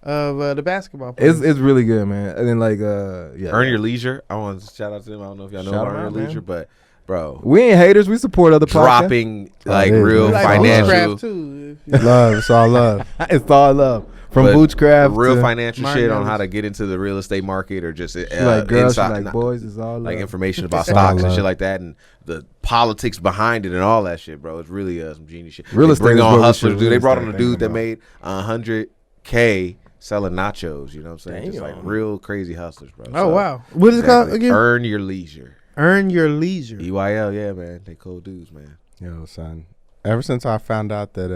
Yeah. of the basketball. Players. It's really good, man. And then like yeah. Earn Your Leisure. I want to shout out to them. I don't know if y'all know Shout about them Earn out, Your man. Leisure, but bro, We ain't haters. We support other podcasts. dropping like it is, real man. like financial, Witchcraft, too. if you- Love, it's all love. It's all love from but Boochcraft. real to, financial Martin shit on Ellis. how to get into the real estate market or just She like girls, she inside, like boys. It's all love. like information about It's all stocks and love. shit like that, and the politics behind it and all that shit, bro. It's really some genius shit. Real They estate bring is on what we hustlers, should dude. They really brought start on a dude that thinking made $100K selling nachos. You know what I'm saying? Just like Damn. real crazy hustlers, bro. Oh wow, what is it called again? Earn Your Leisure. Earn Your Leisure. EYL, yeah, man. They cool dudes, man. Yo, son. Ever since I found out that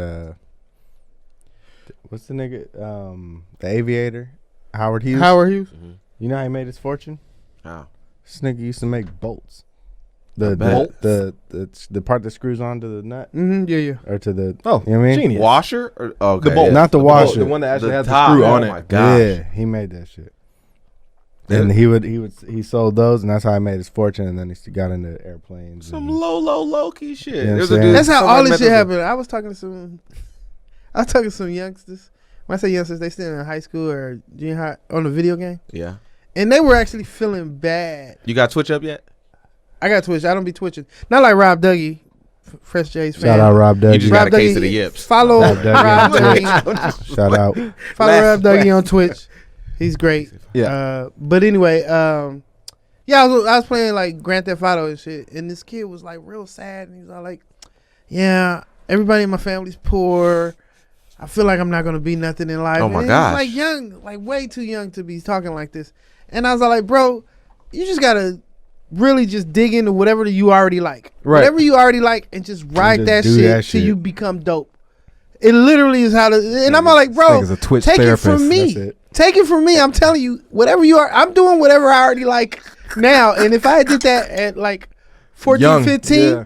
what's the nigga? The aviator, Howard Hughes. Howard Hughes. You know how he made his fortune? How? This nigga used to make bolts. A bolt? The part that screws onto the nut Mm-hmm. Yeah, yeah. or to the Oh, you know what I mean? genius. Washer? Or, okay, The bolt. yeah. Not the bolt, washer. the one that actually The has top. the screw Oh on my it. gosh. Yeah, he made that shit. Yeah. And he sold those, and that's how he made his fortune. And then he got into airplanes. Some and- low key shit. You know what There's I'm a saying? dude- That's how somebody all this met shit this- happened. I was talking to some youngsters. When I say youngsters, they still in high school or junior high on the video game, Yeah. and they were actually feeling bad. You got Twitch up yet? I got Twitch. I don't be twitching. Not like Rob Dougie, Fresh J's fan. Shout out Rob You just Dougie. got Rob a case of Dougie, the yips. Follow Rob Dougie Rob on Dougie. Shout out. Follow Rob Laugh, Dougie on Twitch. He's great. Yeah. But anyway, yeah, I was playing like Grand Theft Auto and shit, and this kid was like real sad, and he was all like, "Yeah, everybody in my family's poor. I feel like I'm not gonna be nothing in life." Oh, my and gosh. He was like young, like way too young to be talking like this. And I was all like, "Bro, you just gotta really just dig into whatever you already like, Right. whatever you already like, and just ride just that do shit that till shit. you become dope." It literally is how to. And I'm all like, "Bro, Nigga's a Twitch take therapist. it from me." That's it. Take it from me. I'm telling you, whatever you are, I'm doing whatever I already like now. And if I did that at like 14, Young, 15, yeah.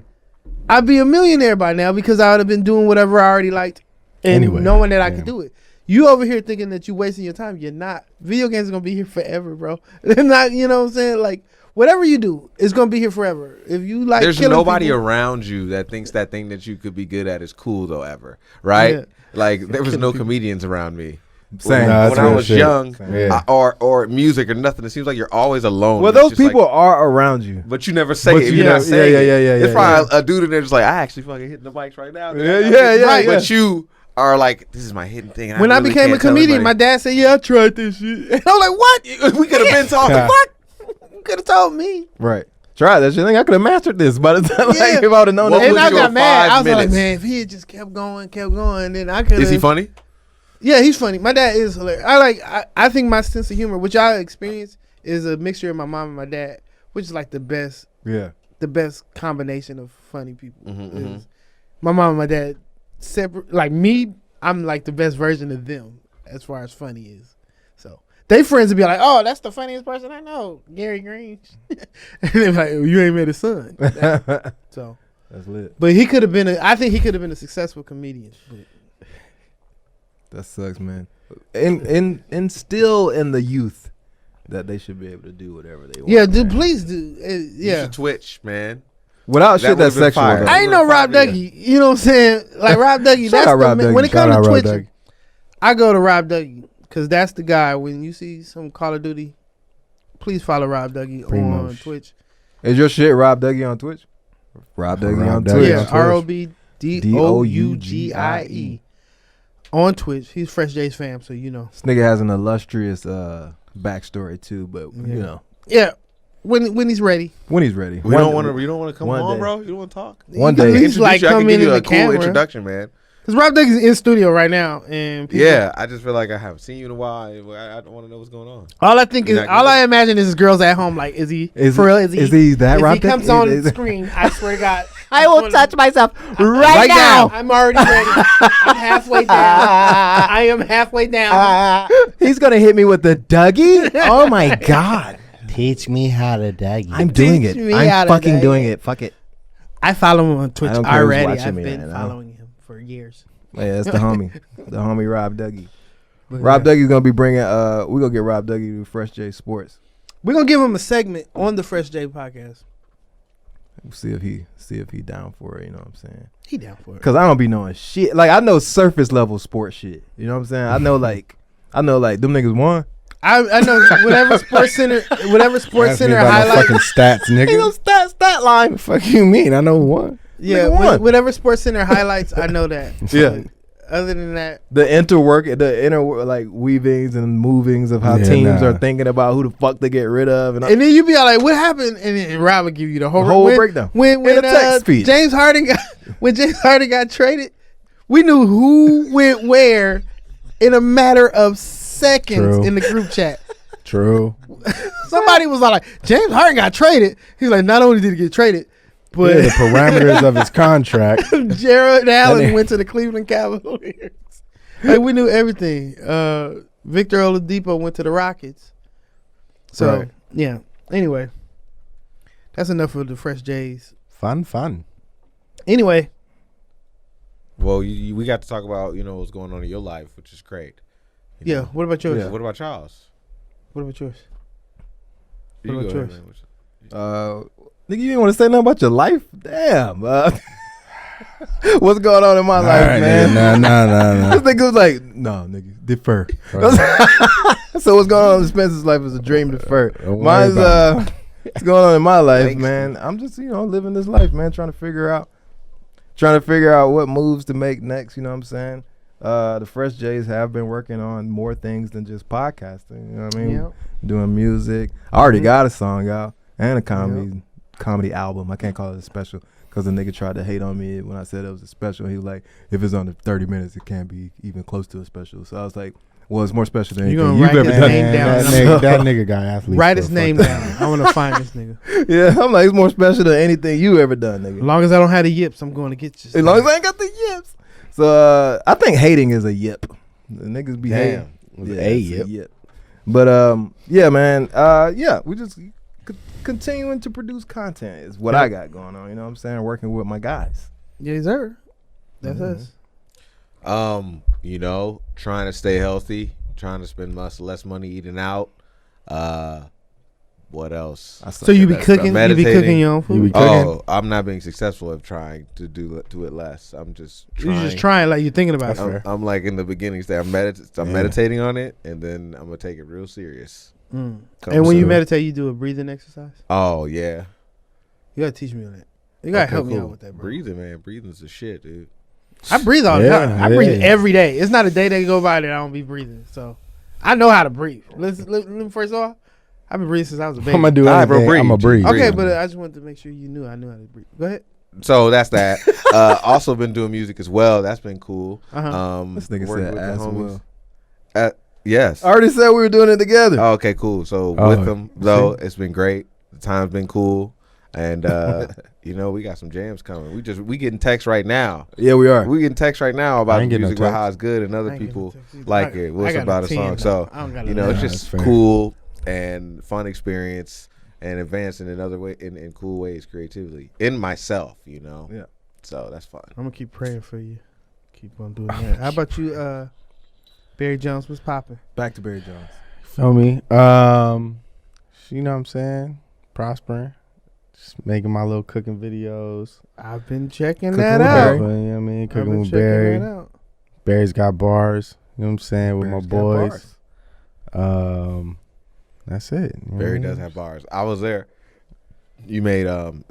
I'd be a millionaire by now because I would have been doing whatever I already liked and Anyway, knowing that I yeah. could do it. You over here thinking that you wasting your time. You're not. Video games are going to be here forever, bro. They're not, you know what I'm saying? Like, whatever you do, it's going to be here forever. If you like There's killing nobody people, around you that thinks that thing that you could be good at is cool though ever, right? Yeah. Like there was no comedians around me. Same. Nah, When that's I real was shit. young, Yeah. or music or nothing, it seems like you're always alone. Well, It's those just like- people are around you. but you never say But it. you You're never- not saying yeah, it. yeah, yeah, It's yeah, probably a dude in there just like, I actually fucking hitting the mics right now. Yeah. Right. But you are like, this is my hidden thing. and when I really became a can't tell comedian, my anybody. dad said, "Yeah, I tried this shit." And I'm like, "What? we could have been talking. Yeah. Fuck. You could have told me." Right. Try that shit. I could have mastered this by the time Yeah. like, if I would have known What that. And was I your got mad. 5 I was like, minutes? "Man, if he had just kept going, then I could." Is he funny? Yeah, he's funny. My dad is hilarious. I think my sense of humor, which I experience, is a mixture of my mom and my dad, which is like the best combination of funny people. Mhm, Is my mom and my dad separate. Like me, I'm like the best version of them as far as funny is. So they friends would be like, "Oh, that's the funniest person I know, Gary Green." And they're like, "You ain't met his son." So, That's lit. but he could have been. I think he could have been a successful comedian. But That sucks, man. And still in the youth that they should be able to do whatever they want. yeah, man. please do. You Yeah. should Twitch, man. Without That shit would've that's been sexual. fire. though. I ain't no Rob Yeah. Dougie. You know what I'm saying? Like Rob Dougie. Shout That's out the Rob man. Dougie. When it Shout comes out to Rob Twitching, Dougie. I go to Rob Dougie because that's the guy. When you see some Call of Duty, please follow Rob Dougie on Primoz. Twitch. Is your shit Rob Dougie on Twitch? Rob Dougie Rob on Dougie. Twitch. Yeah, on Twitch. ROBDOUGIE on Twitch. He's Fresh J's fam, so you know. This nigga has an illustrious backstory too, but Yeah. you know. Yeah, when he's ready. When he's ready. You don't want to come one on, day. bro. You don't want to talk. One You can day. at least, like, I come can give in you the a cool camera. introduction, man. Because Rob Duck is in studio right now, and people, Yeah, I just feel like I haven't seen you in a while. I don't want to know what's going on. all I think You're is, not all gonna- I imagine is girls at home like, is he Is for he- real? is he that if Rob he Duck? comes on Is- the screen, I swear to God, I will touch myself right now. I'm already ready. I'm halfway down. I am halfway down. He's gonna hit me with the Dougie. Oh my God. Teach me how to Dougie. I'm doing it. Teach me how I'm to fucking Dougie. doing it. Fuck it. I follow him on Twitch I don't care who's already. watching I've me been right now. following him for years. Yeah, that's the homie. The homie Rob Dougie. But Rob yeah. Dougie's gonna be bringing. We gonna get Rob Dougie to Fresh J Sports. We're gonna give him a segment on the Fresh J podcast. We'll see if he down for it. You know what I'm saying? He down for it. Cause I don't be knowing shit. Like I know surface level sports shit. You know what I'm saying? I know like them niggas won. I know whatever sports center highlights. fucking stats, Ain't no nigga. stat line. Fuck you mean? I know one. Yeah, Nigga won. whatever sports center highlights, I know that. Yeah. Like, other than that, The inner like weavings and movings of how Yeah, teams nah. are thinking about who the fuck they get rid of and and then you be all like, "What happened?" And then Rob would give you the whole, breakdown. When In a text feed. James Harden got traded, we knew who went where in a matter of seconds True. in the group chat. True. Somebody was all like, "James Harden got traded." He's like, "Not only did he get traded, but Yeah, the parameters of his contract. Jared Allen And- went to the Cleveland Cavaliers." Like, we knew everything. Victor Oladipo went to the Rockets. So Right. yeah. Anyway, that's enough of the Fresh Jays. Fun. Anyway, Well, we got to talk about what's going on in your life, which is great. You yeah. know? What about yours? Yeah. What about Charles? What about yours? You What about go ahead, yours? Nigga, man. you didn't want to say nothing about your life? Damn. What's going on in my life, All right, man? Nah. This nigga was like, no, nigga, defer. So what's going on in Spencer's life is a dream deferred. Don't worry Mine's about what's going on in my life, Thanks. man. I'm just living this life, man, trying to figure out what moves to make next. You know what I'm saying? The Fresh Jays have been working on more things than just podcasting. You know what I mean? Yeah. Doing music. I already got a song out and a comedy album. I can't call it a special because the nigga tried to hate on me when I said it was a special. He was like, if it's under 30 minutes, it can't be even close to a special. So I was like, well, it's more special than You anything gonna you've write ever his done. name down. That nigga got athletes. Write for his a name fuck. down. I want to find this nigga. Yeah, I'm like, it's more special than anything you ever done, As nigga. long as I don't have the yips, I'm going to get you. As long as I ain't got the yips. So I think hating is a yip. The niggas be hating. It was Yeah, a it's yip. But yeah, man. Yeah, we just continuing to produce content is what I got going on. You know what I'm saying? Working with my guys. Yes, sir. That's us. Trying to stay healthy, trying to spend less money eating out. What else? So you be That's cooking? You be Meditating. cooking your own food? You be Oh, I'm not being successful of trying to do it less. I'm just You trying. just trying, like you're thinking about That's it. fair. I'm like in the beginning stage. I'm meditating on it, and then I'm gonna take it real serious. Mm. Come And when you soon. meditate, you do a breathing exercise. Oh yeah, You gotta teach me on that. You gotta Okay, help me cool. out with that, bro. Breathing, man. Breathing's the shit, dude. I breathe all the Yeah, time. I breathe yeah. every day. It's not a day that go by that I don't be breathing. So I know how to breathe. Listen, first of all, I've been breathing since I was a baby. I'm gonna do All right, bro, everything. I'm gonna breathe. breathe. Okay, breathe. but I just wanted to make sure you knew I knew how to breathe. Go ahead. So that's that. Also been doing music as well. That's been cool. Uh-huh. This nigga working said with the as homies. well. Yes. I already said we were doing it together. Oh, okay, cool. So Oh, with them though, it's been great. The time's been cool, and we got some jams coming. We getting texts right now. Yeah, we are. We getting texts right now I about the ain't getting no music, about text. how it's good, and I other ain't getting people no text either. like I- it. I What's got about a a 10, song? though. So I don't got it's no Yeah, just that's fair. cool and fun experience and advancing in other way in cool ways creatively in myself. Yeah. So that's fun. I'm gonna keep praying for you. Keep on doing that. How about you, Barry Jones? What's popping? Back to Barry Jones. Feel me? You know what I'm saying? Prospering. Just making my little cooking videos. I've been checking Cooking that with out. Barry. You know what I mean? I've Cooking been with checking Barry. that out. Barry's got bars. You know what I'm saying? With Barry's my got boys. bars. That's it. You know Barry what I does mean? have bars. I was there. You made I was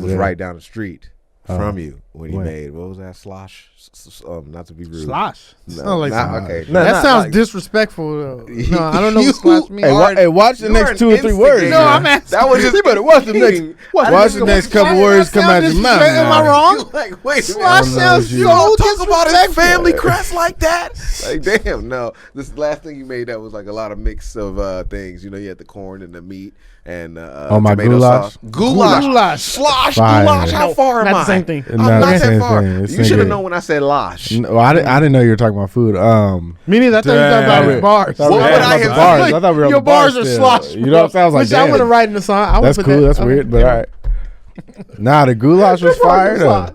was there. right down the street from you. when he What? made what was that slosh? Not to be rude. Slosh. No, Sound like not- slosh. okay. No, That not sounds like- disrespectful. Though. No, I don't know what slosh means. Hey, watch the You are next an 2 or 3 words. instigator. No, I'm asking. That was just You better watch the next. Watch the next couple Why words does that come out sound your mouth. disrespectful? Am I now. wrong? like, wait a Slosh minute. I don't know sounds what You you- don't so talk about his disrespectful. family crest like that. Like, damn, no. This last thing you made that was like a lot of mix of things. You know, you had the corn and the meat and my tomato goulash? sauce. Goulash. Goulash. Slosh. Fire. Goulash. How far am I? Not the same thing. I'm No, not the that same far. thing. It's You should have same known when I said losh. No, I didn't know you were talking about food. Me neither. I thought you were talking about Damn. his bars. Thought we What were would talking I about the have- bars. Look, I thought we were on Your the bars bars are still. slosh. You know what sounds like? Which I Damn. would have written the song. I would That's put cool. that. That's Okay. weird, but all right. Nah, the goulash was fire though.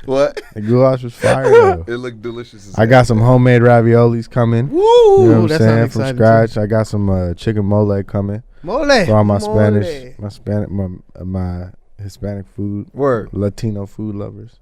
What? The goulash was fire though. It looked delicious. As I got some homemade raviolis coming. Woo! You know what That I'm saying? sounds From exciting. scratch. I got some chicken mole coming Mole. for all my Mole. my Hispanic food, Word. Latino food lovers.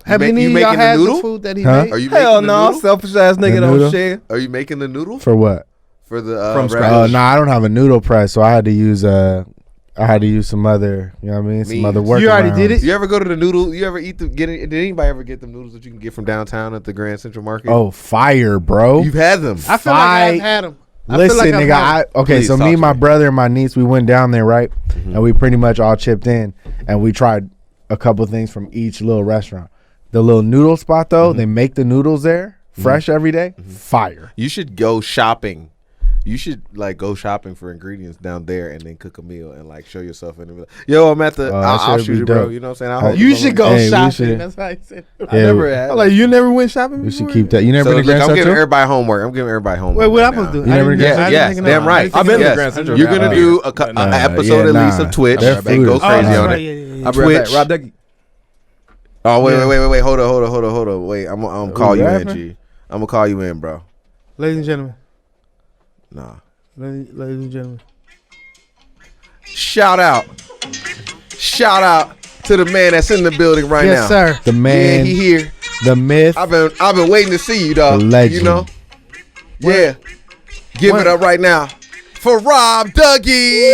Have You any of making y'all the had noodle? the food that he Huh? made? Are you making Hell the no, noodle? selfish ass nigga noodle? don't share. Are you making the noodle For what? for the From scratch? ravioli? No, I don't have a noodle press, so I had to use some other, you know what I mean, some Means. other work. You already did it? You ever go to the noodle? You ever eat Did anybody ever get them noodles that you can get from downtown at the Grand Central Market? Oh, fire, bro! You've had them. I feel like I've had them. Listen, nigga. Okay, Please so talk me, to my me. brother, and my niece, we went down there, right? And we pretty much all chipped in, and we tried a couple things from each little restaurant. The little noodle spot, though, they make the noodles there fresh every day. Fire. You should go shopping. You should like go shopping for ingredients down there and then cook a meal and like show yourself and be like, yo, I'm at the. that I'll shit shoot be it, bro. dope. You know what I'm saying? I'll hold You it should on. go Hey, we shopping. should- That's how I said. I never had. I'm like, you never went shopping We before? should keep that. You never So been to look, Grand I'm giving Central? everybody homework. I'm giving everybody homework. Wait, what right I'm supposed to now. do? You I never didn't get- get- I didn't Yes, think of damn that. right. I've been to Yes. Grand Central. You're gonna do an episode at least of Twitch Their and food go is crazy fire. on right, it. yeah, yeah, yeah. I'll be right back. Twitch. Rob Ducky. Oh wait. Hold on. Wait, I'm gonna call you in, rapping? G. I'm gonna call you in, bro. Ladies and gentlemen. Nah. Ladies and gentlemen. Shout out to the man that's in the building right now. Yes, sir. The Yeah, man, he here. the myth. I've been waiting to see you, dog. The legend. You know? Yeah. Give What? it up right now for Rob Dougie.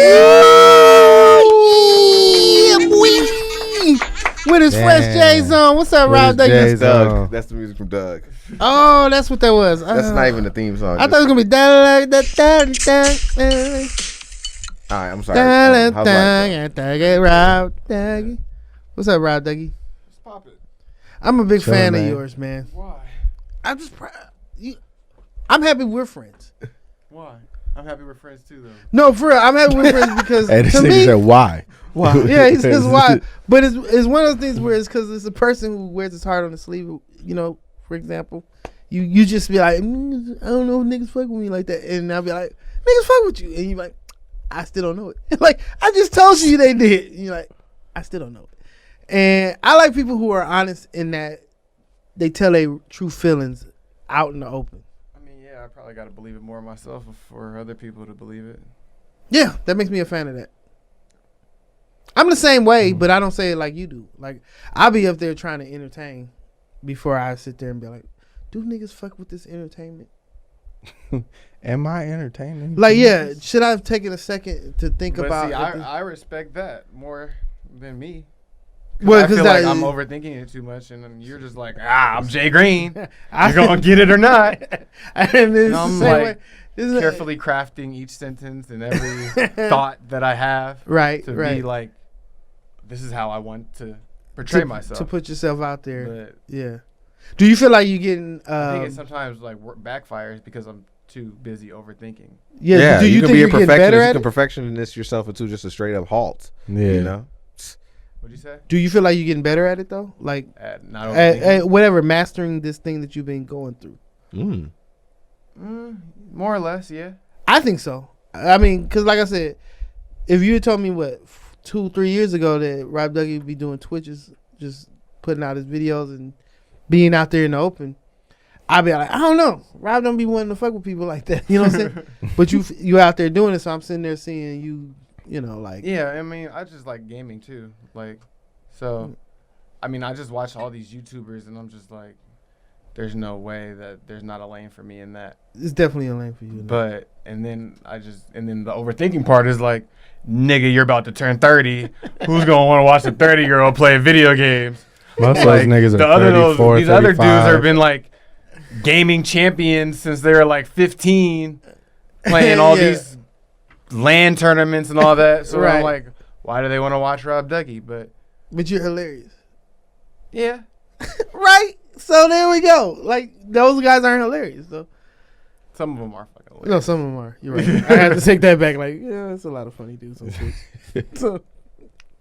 With his fresh Damn. J's on. What's up, With Rob? his J's Douglas? on. Doug. That's the music from Doug. Oh, that's what that was. That's not even the theme song. I thought it was gonna be da da da da da All right, I'm sorry. da How's life, da Rob Dougie. What's up, Rob Dougie? Pop it. I'm a big Chillin', fan man. of yours, man. Why? I'm just proud. I'm happy we're friends. Why? I'm happy we're friends too, though. No, for real, I'm happy we're friends because Hey, this to nigga me, said why? yeah, he says why, but it's one of those things where it's because it's a person who wears his heart on the sleeve. You know, for example, you just be like, I don't know if niggas fuck with me like that, and I'll be like, niggas fuck with you, and you like, I still don't know it. Like I just told you they did, and you're like, I still don't know it. And I like people who are honest in that they tell their true feelings out in the open. I mean, yeah, I probably got to believe it more myself for other people to believe it. Yeah, that makes me a fan of that. I'm the same way, but I don't say it like you do. Like I'll be up there trying to entertain before I sit there and be like, do niggas fuck with this entertainment? Am I entertaining? Like, yeah, should I have taken a second to think But about see, if this- I respect that more than me. Well, I feel 'cause like that- I'm overthinking it too much, and then you're just like, I'm JGreen. I You're gonna get it or not. and it's the I'm same like way. Isn't it- Carefully crafting each sentence and every thought that I have right, to right. be like, this is how I want to portray myself. to put yourself out there. But Yeah. Do you feel like you're getting? I think it sometimes like backfires because I'm too busy overthinking. Yeah. Do you can think be you're a getting perfectionist. better You at can it? perfectionist yourself into just a straight up halt. Yeah. You know? What'd you say? Do you feel like you're getting better at it though? Like Not overthinking. at whatever, mastering this thing that you've been going through. More or less, yeah. I think so. I mean, because like I said, if you had told me 2-3 years ago that Rob Dougie would be doing Twitches, just putting out his videos and being out there in the open, I'd be like, I don't know. Rob don't be wanting to fuck with people like that. You know what I'm saying? But you out there doing it, so I'm sitting there seeing you. You know, like Yeah, I mean, I just like gaming too. Like, so, I mean, I just watch all these YouTubers, and I'm just like, there's no way that there's not a lane for me in that. it's definitely a lane for you. But and then the overthinking part is like, nigga, you're about to turn 30. Who's gonna want to watch a 30-year-old play video games? Most of those Like, niggas the are other 34, these other dudes 35. have been like gaming champions since they were like 15, playing all Yeah. these LAN tournaments and all that. So Right. I'm like, why do they want to watch Rob Ducky? But you're hilarious. yeah, Right? So there we go. Like, those guys aren't hilarious, though. some of them are fucking hilarious. No, some of them are. You're right. I have to take that back. Like, yeah, it's a lot of funny dudes on Twitch. So,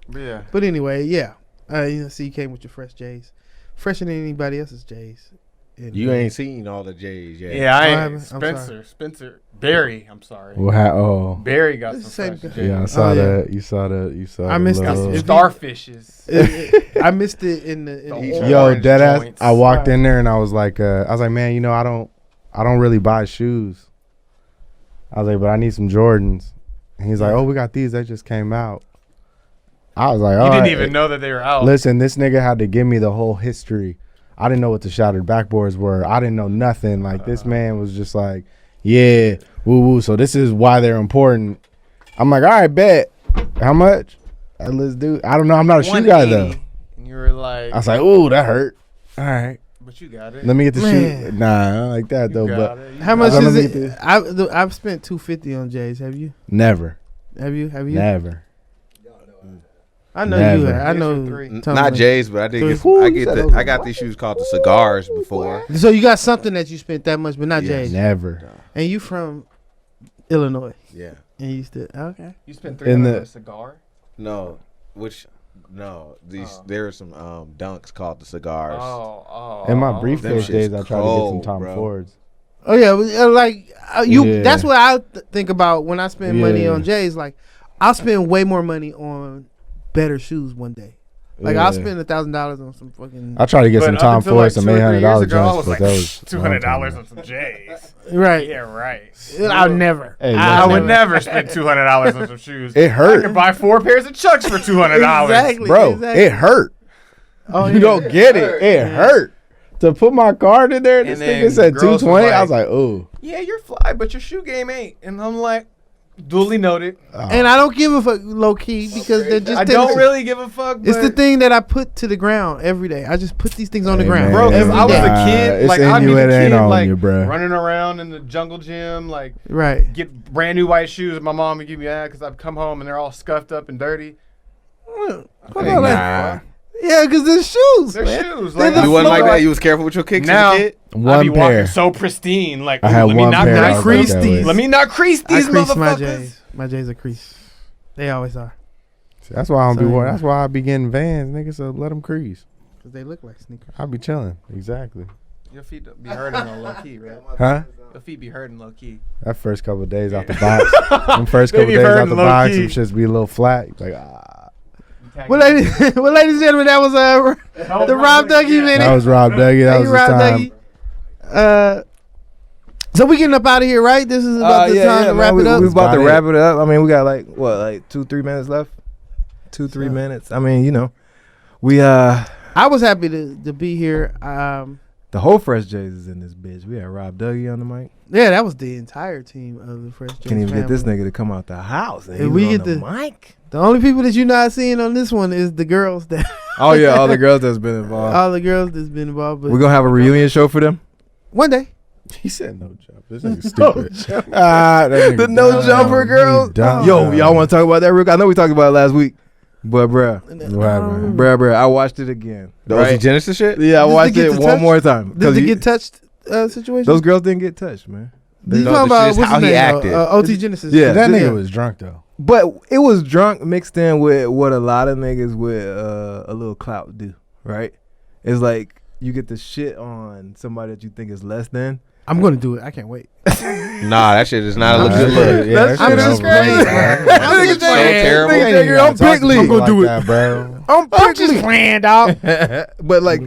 But yeah, but anyway, yeah. So you came with your fresh J's. Fresher than anybody else's J's. And, You ain't seen all the J's yet. yeah, I I ain't. haven't. I'm Spencer, Barry. I'm sorry. Oh, Barry got It's some the fresh same J's. yeah, I saw Oh, yeah. that. You saw that. You saw. I the missed Got little- some If starfishes. I missed it in the. The In orange the Yo, orange dead ass. joints. I walked Right. in there and I was like, man, you know, I don't really buy shoes. I was like, but I need some Jordans. And he's like, oh, we got these that just came out. I was like, You all didn't right. even know that they were out. Listen, this nigga had to give me the whole history. I didn't know what the shattered backboards were. I didn't know nothing. Like, this man was just like, yeah, woo woo. So this is why they're important. I'm like, all right, bet. How much? Let's do. I don't know. I'm not a shoe guy though. 180, and you were like, I was like, ooh, that hurt. All right, but you got it. let me get the shoe. Man. Nah, I don't like that You though. got But it. You How got much Let is me it? get I've spent $250 on J's. Have you? never, Have you? never. I know Never. you have. I Here's know. your three. Tumblin. Not J's, but I did get. Who I you get said the. those I got these shoes called the cigars before. So you got something that you spent that much, but not Yes. J's. Never. And you from Illinois, Yeah. and you still okay. You spent In $300 the- on a cigar. No, these Oh. there are some dunks called the cigars. Oh. In my Them briefcase shit's days, I tried to get some cold, Tom bro. Fords. Oh yeah, like you. Yeah. That's what I think about when I spend money Yeah. on J's. Like I'll spend way more money on better shoes one day. Like I'll Yeah. spend $1,000 on some fucking I tried to get But some up Tom until, Fords, like, some 2 or 3 $800 years ago, I joints, was but like, that was $200 on some J's. right. Yeah, right. I'll never. Hey, I listen. would never spend $200 on some shoes. It hurt. I could buy 4 pairs of Chucks for $200. Exactly, Bro, exactly. it hurt. Oh, You yeah. don't get it. It hurt. To put my card in there, this And then nigga said girls was 220. I like- was like, ooh. Yeah, you're fly, but your shoe game ain't. And I'm like, duly noted. And I don't give a fuck low key because they're just. I don't really give a fuck. It's the but- thing that I put to the ground every day. I just put these things on the Hey, ground, man. Bro, 'cause every I was day. a kid, It's like in I'd be you, the it ain't kid, on like you, bruh. running around in the jungle gym, like Right. get brand new white shoes. And my mom would give me that because I'd come home and they're all scuffed up and dirty. Hold Hey, on, like- nah. Yeah, because they're shoes. They're man. shoes. They're Like, the You wasn't like floor. that. You was careful with your kicks Now- as a kid. I'd be One walking pair. so pristine. Like, I had let me one not pair. I was creased like that these. with. Let me not crease I these crease my motherfuckers. J's. My J's are creased. They always are. That's why I don't be So, wearing. yeah. That's why I be getting Vans, nigga. So let them crease. Because they look like sneakers. I be chilling. Exactly. Your feet be hurting on low key, right? Huh? Your feet be hurting low key. That first couple of days out the box. Them first They couple be days out hurting the low box, key. some shits be a little flat. You be like, ah. Well, ladies and gentlemen, that was the Rob Dougie minute. That was Rob Dougie. That Thank was you, his Rob time. Dougie. So we getting up out of here, right? This is about the time to wrap man, it up. We about to About wrap it up. I mean, we got like 2-3 minutes left. 2-3 minutes. I mean, you know, we I was happy to be here. the whole Fresh Jays is in this bitch. We had Rob Dougie on the mic. Yeah, that was the entire team of the Fresh James Can't even get this family. nigga to come out the house. And If he was we on get the the- mic. The only people that you're not seeing on this one is the girls that Oh yeah, all the girls that's been involved. all the girls that's been involved. But We're gonna have a reunion show for them. one day, He said no jump. This nigga stupid. That nigga The no dumb. jumper girls. He dumb. Yo, y'all want to talk about that real quick? I know we talked about it last week, but bruh, What happened? bruh, I watched it again. The Right? OG Genesis shit. Yeah, I Did they watched get it to one touch? more time. did they you- get touched? Situation. those girls didn't get touched, man. You No, talking this about is what's how his he name? acted. OT Genesis. Yeah. That nigga was drunk though. But it was drunk mixed in with what a lot of niggas with a little clout do, right? It's like you get the shit on somebody that you think is less than. I'm gonna do it. I can't wait. Nah, that shit is not a Nah, good look. Yeah, That that shit shit is over crazy. with, That bro. nigga so Jay- terrible. nigga Ain't Jay, even gotta I'm talk to Bigly. people like that, bro. I'm just playing, dog. But like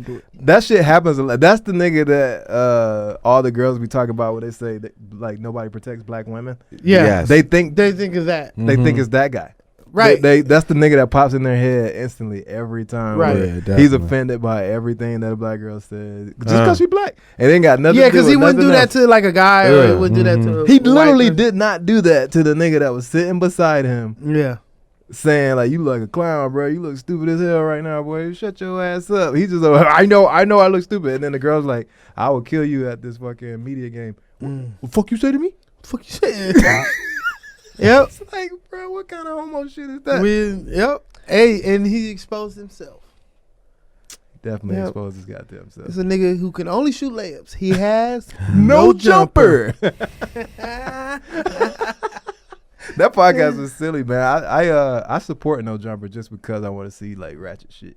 that shit happens a lot. That's the nigga that all the girls be talking about when they say that like nobody protects black women. Yeah, Yes. They think they think of that. they think it's that guy. Right. They that's the nigga that pops in their head instantly every time. Right. where Yeah, he's definitely. offended by everything that a black girl said just because she black. It ain't got nothing. Yeah, to do because he with wouldn't do nothing that else. to like a guy, or he Yeah. wouldn't do that to. A He white literally person. did not do that to the nigga that was sitting beside him. Yeah. saying like, "You look like a clown, bro. You look stupid as hell right now, boy. Shut your ass up." He just, I know, I look stupid. And then the girl's like, "I will kill you at this fucking media game." What fuck you say to me? Fuck you said. Yep. It's like, bro, what kind of homo shit is that? Yep. Hey, and he exposed himself. Definitely exposed his goddamn self. It's a nigga who can only shoot layups. He has No jumper. That podcast was silly, man. I support No Jumper just because I want to see like ratchet shit.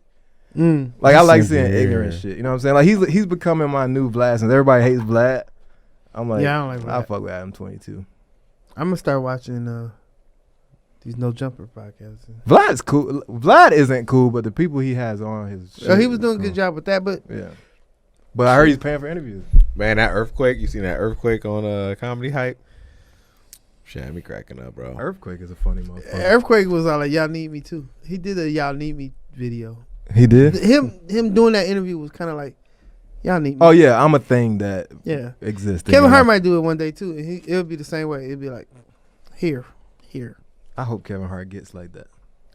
Like I like seeing ignorant shit. You know what I'm saying? Like he's becoming my new Vlad. Since everybody hates Vlad, I'm like, yeah, I don't like Vlad. I fuck with Adam 22. I'm gonna start watching these No Jumper podcasts. Vlad's cool. Vlad isn't cool, but the people he has on his shit He was doing a cool. good job with that, but Yeah. But I heard he's paying for interviews. Man, that earthquake. You seen that earthquake on Comedy Hype? Shit, had me cracking up, bro. Earthquake is a funny motherfucker. Earthquake was all like, "Y'all need me too." He did a "Y'all need me" video. He did? Him doing that interview was kind of like, "Y'all need me." Oh yeah, I'm a thing that exists. Kevin Hart might do it one day too, and it'll be the same way. It'll be like, here. I hope Kevin Hart gets like that.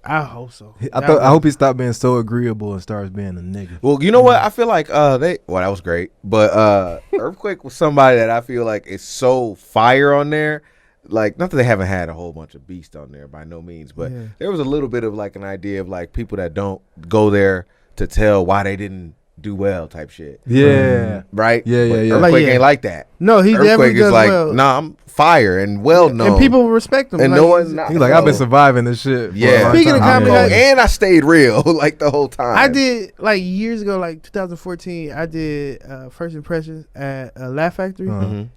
I hope so. I hope he stopped being so agreeable and starts being a nigga. Well, you know what? I feel like that was great. But Earthquake was somebody that I feel like is so fire on there. Like, not that they haven't had a whole bunch of beasts on there by no means, but there was a little bit of like an idea of like people that don't go there to tell why they didn't do well type shit. Yeah. Right? Yeah. Earthquake ain't like that. No, he Earthquake definitely does is like, well. nah, I'm fire and well known. And people respect him. And like, no one's not. He's like, I've been surviving this shit. Yeah. Speaking of comedy, and I stayed real like the whole time. I did like years ago, like 2014. I did First Impressions at Laugh Factory,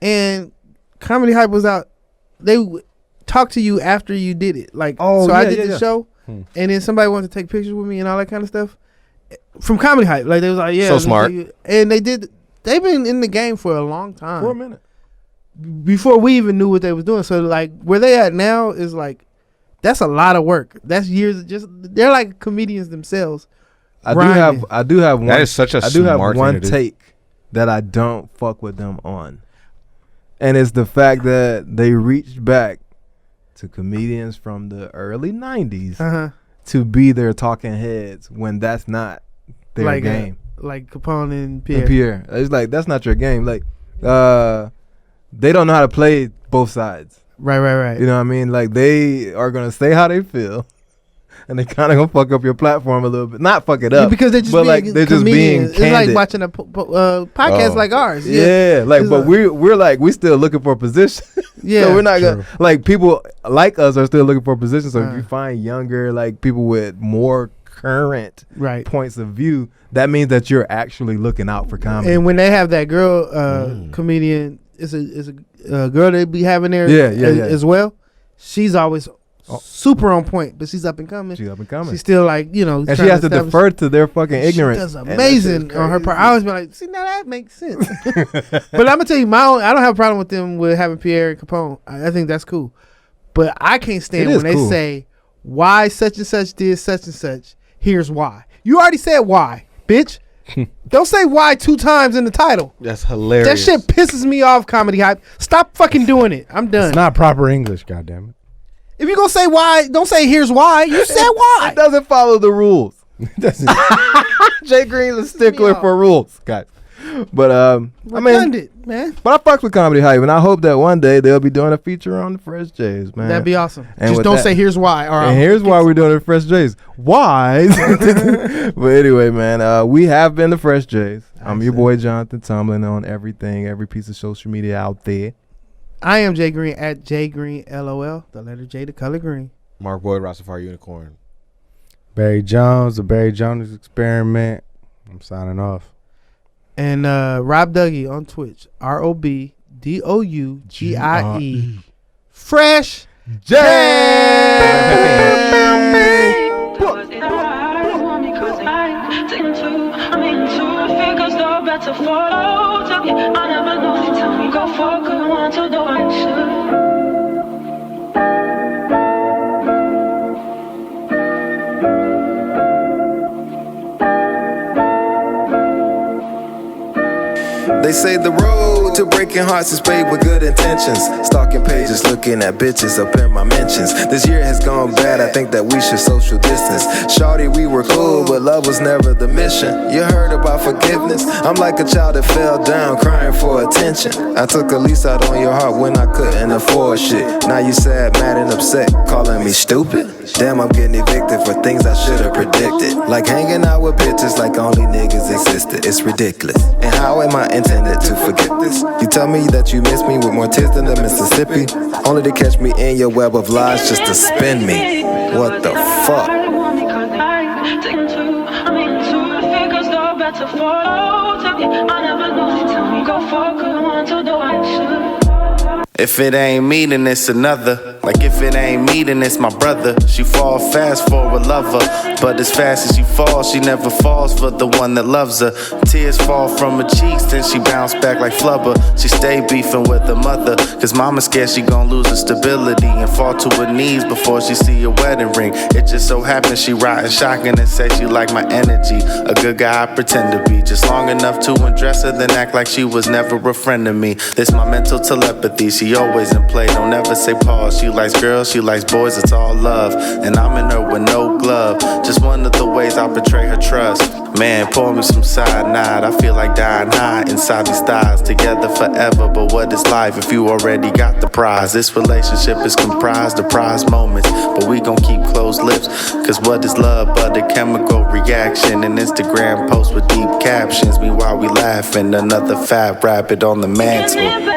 and Comedy Hype was out. They would talk to you after you did it. Like, so I did the show, and then somebody wanted to take pictures with me and all that kind of stuff from Comedy Hype. Like they was like, yeah, so smart. And they've been in the game for a long time, for a minute, before we even knew what they was doing. So like where they at now is like, that's a lot of work. That's years. They're like comedians themselves. I do have one. That is such a I do have smart one thing to do. take that I don't fuck with them on, and it's the fact that they reached back to comedians from the early '90s to be their talking heads when that's not their game. Like Capone and Pierre. It's like, that's not your game. Like, they don't know how to play both sides. Right. You know what I mean? Like, they are gonna say how they feel, and they kind of gonna fuck up your platform a little bit. Not fuck it up, because they're just being like they're just being comedians. It's like candid. watching a podcast like ours. Yeah, like, It's but we're like, we still looking for a position. Yeah, so we're not gonna, like, people like us are still looking for a position. So if you find younger, like, people with more current points of view, that means that you're actually looking out for comedy. And when they have that girl comedian, it's a girl they be having there as well. She's always super on point, but she's up and coming. She's still like, and she has to defer to their fucking ignorance. She does amazing on her part. I always be like, see, now that makes sense. But I'm gonna tell you, I don't have a problem with them with having Pierre and Capone. I think that's cool. But I can't stand when they say why such and such did such and such. Here's why. You already said why, bitch. Don't say why 2 times in the title. That's hilarious. That shit pisses me off, Comedy Hype. Stop fucking doing it. I'm done. It's not proper English, goddammit. If you're going to say why, don't say here's why. You said why. It doesn't follow the rules. JGreen's a stickler for rules, guys. But redundant, man. But I fucks with Comedy Hype, and I hope that one day they'll be doing a feature on the Fresh Jays, man. That'd be awesome. And just don't say here's why. Or and here's why we're doing the Fresh Jays. Why? But anyway, man, we have been the Fresh Jays. I'm your boy Jonathan Tumblin on everything, every piece of social media out there. I am JGreen at JGreen LOL. The letter J, the color green. Mark Boyd, Rastafari Unicorn. Barry Jones, the Barry Jones Experiment. I'm signing off. And Rob Dougie on Twitch. ROBDOUGIE. Fresh J. They say the road to breaking hearts is paved with good intentions. Stalking pages, looking at bitches up in my mentions. This year has gone bad, I think that we should social distance. Shawty, we were cool, but love was never the mission. You heard about forgiveness? I'm like a child that fell down, crying for attention. I took a lease out on your heart when I couldn't afford shit. Now you sad, mad, and upset, calling me stupid? Damn, I'm getting evicted for things I should've predicted. Like hanging out with bitches like only niggas existed. It's ridiculous. And how am I intended to forget this? You tell me that you miss me with more tears than the Mississippi, only to catch me in your web of lies just to spin me. What the fuck? If it ain't me, then it's another. Like if it ain't me, then it's my brother. She fall fast for a lover, but as fast as she falls, she never falls for the one that loves her. Tears fall from her cheeks, then she bounce back like flubber. She stay beefing with her mother, cause mama scared she gon' lose her stability and fall to her knees before she see a wedding ring. It just so happens she riding shotgun and say she like my energy. A good guy I pretend to be, just long enough to undress her, then act like she was never a friend of me. This my mental telepathy, she always in play, don't ever say pause. She likes girls, she likes boys, it's all love. And I'm in her with no glove, just one of the ways I betray her trust. Man, pour me some cyanide, I feel like dying high inside these thighs. Together forever, but what is life if you already got the prize? This relationship is comprised of prize moments, but we gon' keep closed lips. Cause what is love but a chemical reaction? An Instagram post with deep captions, meanwhile we laughing. Another fat rabbit on the mantle.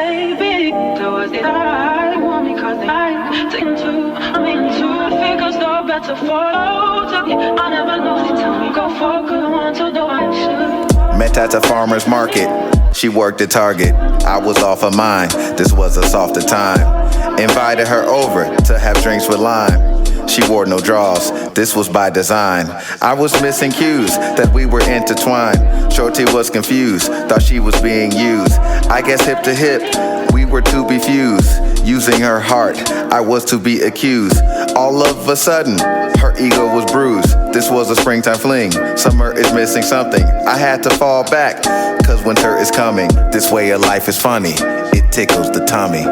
Met at the farmer's market, she worked at Target. I was off of mine, this was a softer time. Invited her over to have drinks with lime. She wore no draws, this was by design. I was missing cues that we were intertwined. Shorty was confused, thought she was being used. I guess hip to hip, we were to be fused. Using her heart, I was to be accused. All of a sudden, her ego was bruised. This was a springtime fling, summer is missing something. I had to fall back, cause winter is coming. This way of life is funny, it tickles the tummy.